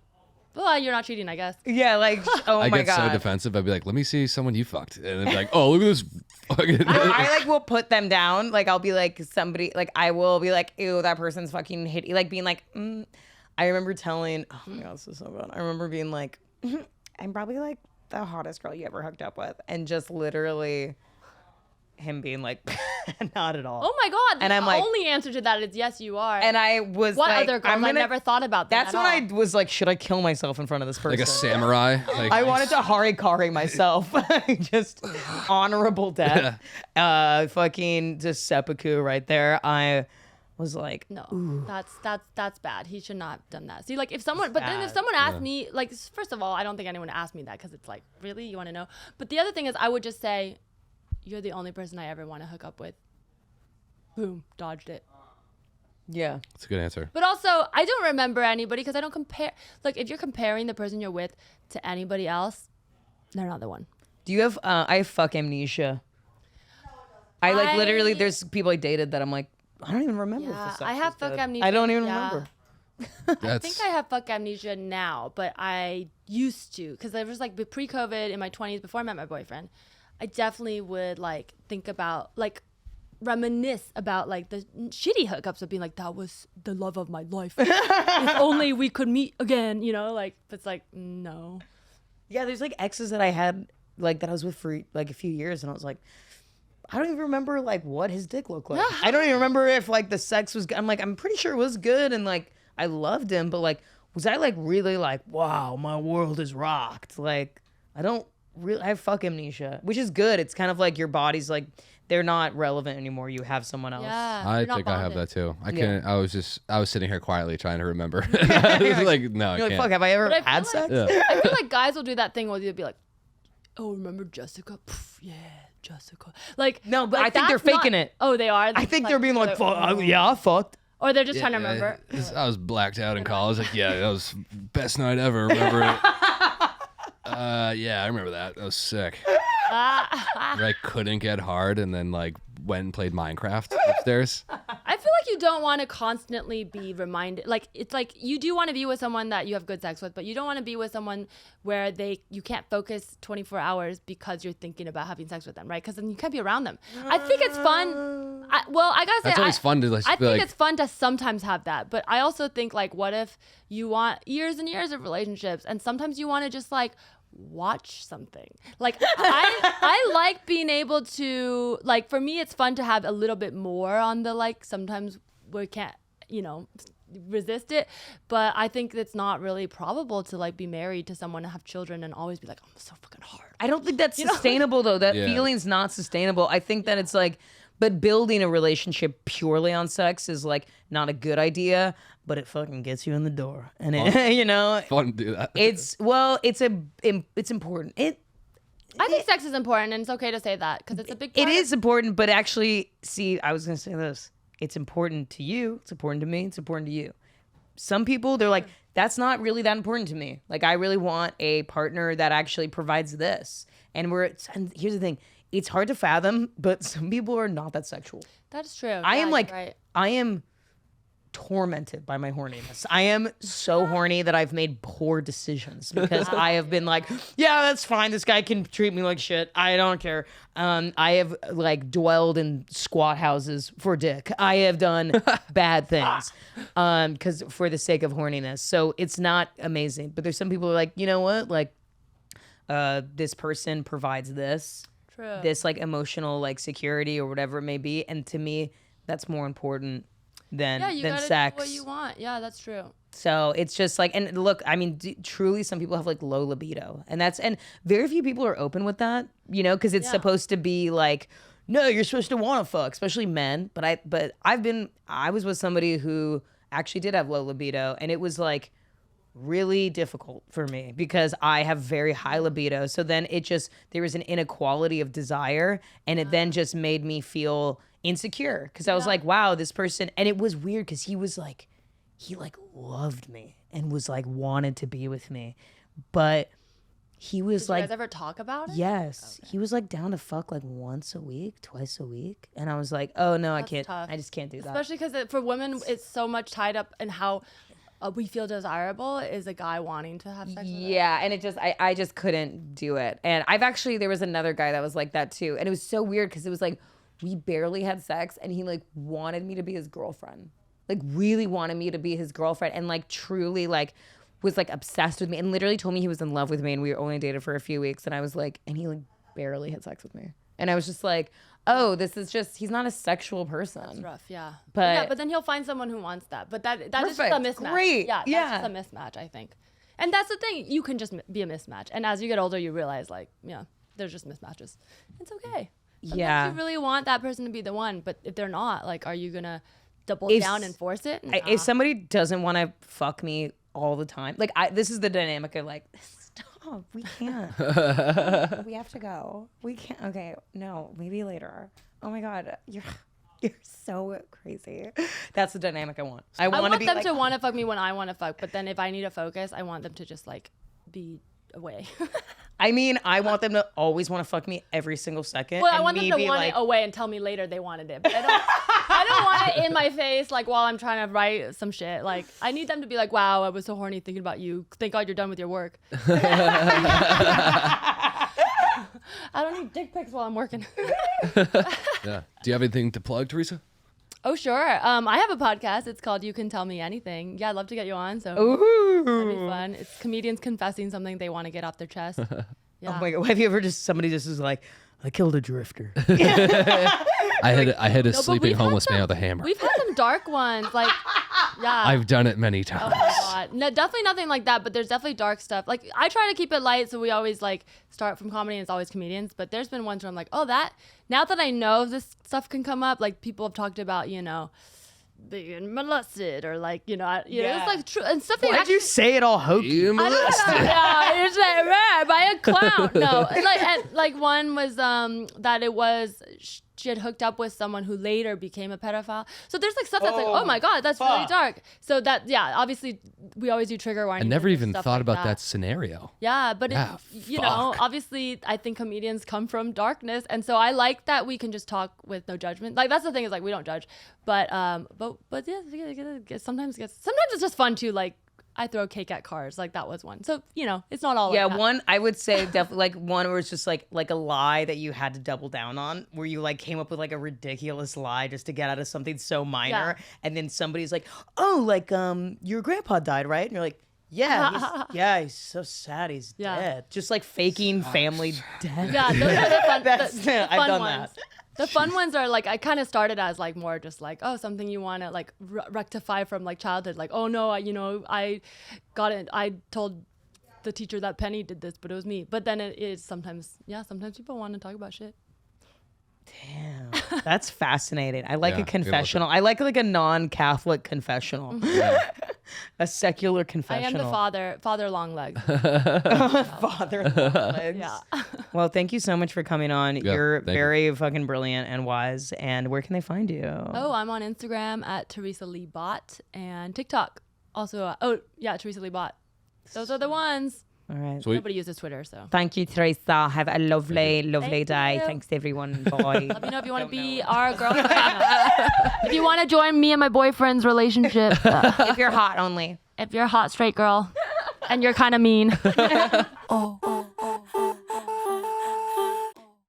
well, you're not cheating, I guess. Yeah, like, oh I my get God. so defensive. I'd be like, let me see someone you fucked. And then be like, oh, look at this fucking. I like will put them down. Like I'll be like somebody, like I will be like, ew, that person's fucking hit. Like being like, I remember telling, oh my God, this is so bad. I remember being like, I'm probably like the hottest girl you ever hooked up with. And just literally him being like, not at all. Oh my God. And the I'm like- only answer to that is yes, you are. And I was what like, other girls? I never thought about that. That's when I was like, should I kill myself in front of this person? Like a samurai. Like, I wanted to harikari myself. Just honorable death. Fucking just seppuku right there. I was like, No, that's bad. He should not have done that. See, like if someone, but then if bad. someone asked me, like first of all, I don't think anyone asked me that because it's like, really, you want to know? But the other thing is, I would just say, you're the only person I ever want to hook up with. Boom, dodged it. yeah. That's a good answer. But also, I don't remember anybody because I don't compare. Like if you're comparing the person you're with to anybody else, they're not the one. Do you have, I have fuck amnesia. I like literally, I- there's people I dated that I'm like, I don't even remember if the Yeah, sex I have was fuck good. amnesia. I don't even yeah. remember. I That's think I have fuck amnesia now, but I used to because I was like pre-COVID in my 20s before I met my boyfriend. I definitely would like think about like reminisce about like the shitty hookups of being like that was the love of my life. If only we could meet again, you know, like it's like no. Yeah, there's like exes that I had like that I was with for like a few years and I was like, I don't even remember like what his dick looked like. I don't even remember if like the sex was good. I'm like, I'm pretty sure it was good and like I loved him, but like was I like really like, wow, my world is rocked? Like I don't really, I have fuck amnesia, which is good. It's kind of like your body's like, they're not relevant anymore. You have someone else. Yeah, I you're not think I have bonded. that too. I Yeah. can't. I was sitting here quietly trying to remember. I was like, no, I You're like, can't. fuck, have I ever But I feel had like- sex? Yeah. I feel like guys will do that thing where they'll be like, oh, remember Jessica? Pff, yeah, Jessica. Like No, but like, I think they're that's not- faking it. Oh, they are. I think they're being like, oh. fuck, yeah, I fucked. Or they're just trying to remember. I was blacked out in college. Like, yeah, that was best night ever. Remember it? Yeah, I remember that. That was sick. I couldn't get hard, and then like went and played Minecraft upstairs. I feel like you don't want to constantly be reminded. Like it's like you do want to be with someone that you have good sex with, but you don't want to be with someone where you can't focus 24 hours because you're thinking about having sex with them, right? Because then you can't be around them. I think it's fun. I gotta say, That's always fun to like. I be think like, it's fun to sometimes have that, but I also think like, what if you want years and years of relationships, and sometimes you want to just like watch something. Like I like being able to like. For me, it's fun to have a little bit more on the like. Sometimes we can't, resist it, but I think it's not really probable to like be married to someone and have children and always be like, I'm so fucking hard. I don't think that's sustainable though. That Yeah. feeling's not sustainable. I think that it's like, but building a relationship purely on sex is like not a good idea, but it fucking gets you in the door. And it, fun to do that. it's important. I think sex is important, and it's okay to say that because it's a big part It of- is important, but actually, see, I was gonna say this. It's important to you. It's important to me. It's important to you. Some people, they're like, that's not really that important to me. Like, I really want a partner that actually provides this. And here's the thing. it's hard to fathom, but some people are not that sexual. That's true. I am Yeah, like, you're right. I am tormented by my horniness. I am so horny that I've made poor decisions because I have been like, yeah, that's fine. This guy can treat me like shit. I don't care. I have like dwelled in squat houses for dick. I have done bad things because for the sake of horniness. So it's not amazing. But there's some people who are like, you know what? Like this person provides this like emotional like security or whatever it may be. And to me, that's more important than sex. Do what you want. Yeah, that's true. So it's just like, and look, I mean, truly, some people have like low libido, and very few people are open with that, you know, because it's supposed to be like, no, you're supposed to want to fuck, especially men. But I was with somebody who actually did have low libido, and it was like really difficult for me because I have very high libido. So then there was an inequality of desire, and it then just made me feel insecure because I was like, wow, this person, and it was weird because he loved me and was like wanted to be with me, but he was Did you guys ever talk about it? Yes, he was like down to fuck like once a week, twice a week, and I was like, oh no, I can't. Tough. I just can't do that. Especially because for women, it's so much tied up in how we feel desirable is a guy wanting to have sex with us. Yeah, and it just I just couldn't do it. And there was another guy that was like that too, and it was so weird because it was like we barely had sex, and he like wanted me to be his girlfriend, like really wanted me to be his girlfriend, and like truly like was like obsessed with me, and literally told me he was in love with me, and we were only dated for a few weeks, and I was like, and he like barely had sex with me, and I was just like, oh, this is just, he's not a sexual person. It's rough, yeah. But then he'll find someone who wants that. But that is just a Perfect. mismatch. Great. Yeah, Yeah. that's just a mismatch, I think. And that's the thing, you can just be a mismatch. And as you get older, you realize like, yeah, there's just mismatches. It's okay. Sometimes Yeah. you really want that person to be the one, but if they're not, like, are you gonna double down and force it? If somebody doesn't want to fuck me all the time, like this is the dynamic of like, stop, we can't. We have to go. We can't. Okay, no, maybe later. Oh my God, you're so crazy. That's the dynamic I want. I I want be them like, to want to fuck me when I want to fuck, but then if I need to focus, I want them to just like be away. I mean, I want them to always want to fuck me every single second. Well, I and want them me to be want like, it away and tell me later they wanted it. But I don't want it in my face like while I'm trying to write some shit. Like I need them to be like, wow, I was so horny thinking about you. Thank God you're done with your work. I don't need dick pics while I'm working. Yeah. Do you have anything to plug, Teresa? Oh, sure. I have a podcast. It's called You Can Tell Me Anything. Yeah, I'd love to get you on. So ooh. that'd be fun. It's comedians confessing something they want to get off their chest. Yeah. Oh my God, have you ever somebody just is like, I killed a drifter. I hit a but sleeping we've had homeless man some- with a hammer. We've had some dark ones. Like, yeah. I've done it many Oh times. my God. No, definitely nothing like that, but there's definitely dark stuff. Like I try to keep it light, so we always like start from comedy and it's always comedians, but there's been ones where I'm like, oh, now that I know this stuff can come up, like people have talked about, you know, being molested or like, you know, it's like true and stuff. Why'd you say it all hokey? You molested. Yeah, it's like rare by a clown. No, like one was that it was she had hooked up with someone who later became a pedophile. So there's like stuff that's like, oh my God, that's really dark. So that, yeah, obviously we always do trigger warnings. I never and even stuff thought like about that scenario. Yeah, but Yeah, you know, fuck. obviously I think comedians come from darkness, and so I like that we can just talk with no judgment. Like that's the thing is like we don't judge, but yeah, sometimes it's just fun too. Like I throw cake at cars, like that was one. So you know, it's not all. Yeah, like that. one I would say definitely like one where it's just like a lie that you had to double down on, where you like came up with like a ridiculous lie just to get out of something so minor, and then somebody's like, "Oh, like your grandpa died, right?" And you're like, "Yeah, he's so sad, he's dead." Just like faking family death. Yeah, those are the fun, That's the I've fun done ones. that. The fun ones are like I kind of started as like more just like something you want to like rectify from like childhood, like no, I got it. I told the teacher that Penny did this, but it was me. But then it is sometimes people want to talk about shit. Damn, that's fascinating. I like Yeah, a confessional. I like a non-Catholic confessional, a secular I confessional. am the father long legs. father legs. Yeah. Well, thank you so much for coming on. You're thank you. very fucking brilliant and wise. And where can they find you? Oh, I'm on Instagram at Teresa Lee Bot and TikTok. Also, Teresa Lee Bot. Those are the ones. All right. Sweet. Nobody uses Twitter, so. Thank you, Teresa. Have a lovely Thank day. you. Thanks, everyone. Bye. Let me know if you want to be our girlfriend. If you want to join me and my boyfriend's relationship. If you're hot only. If you're a hot straight girl and you're kind of mean.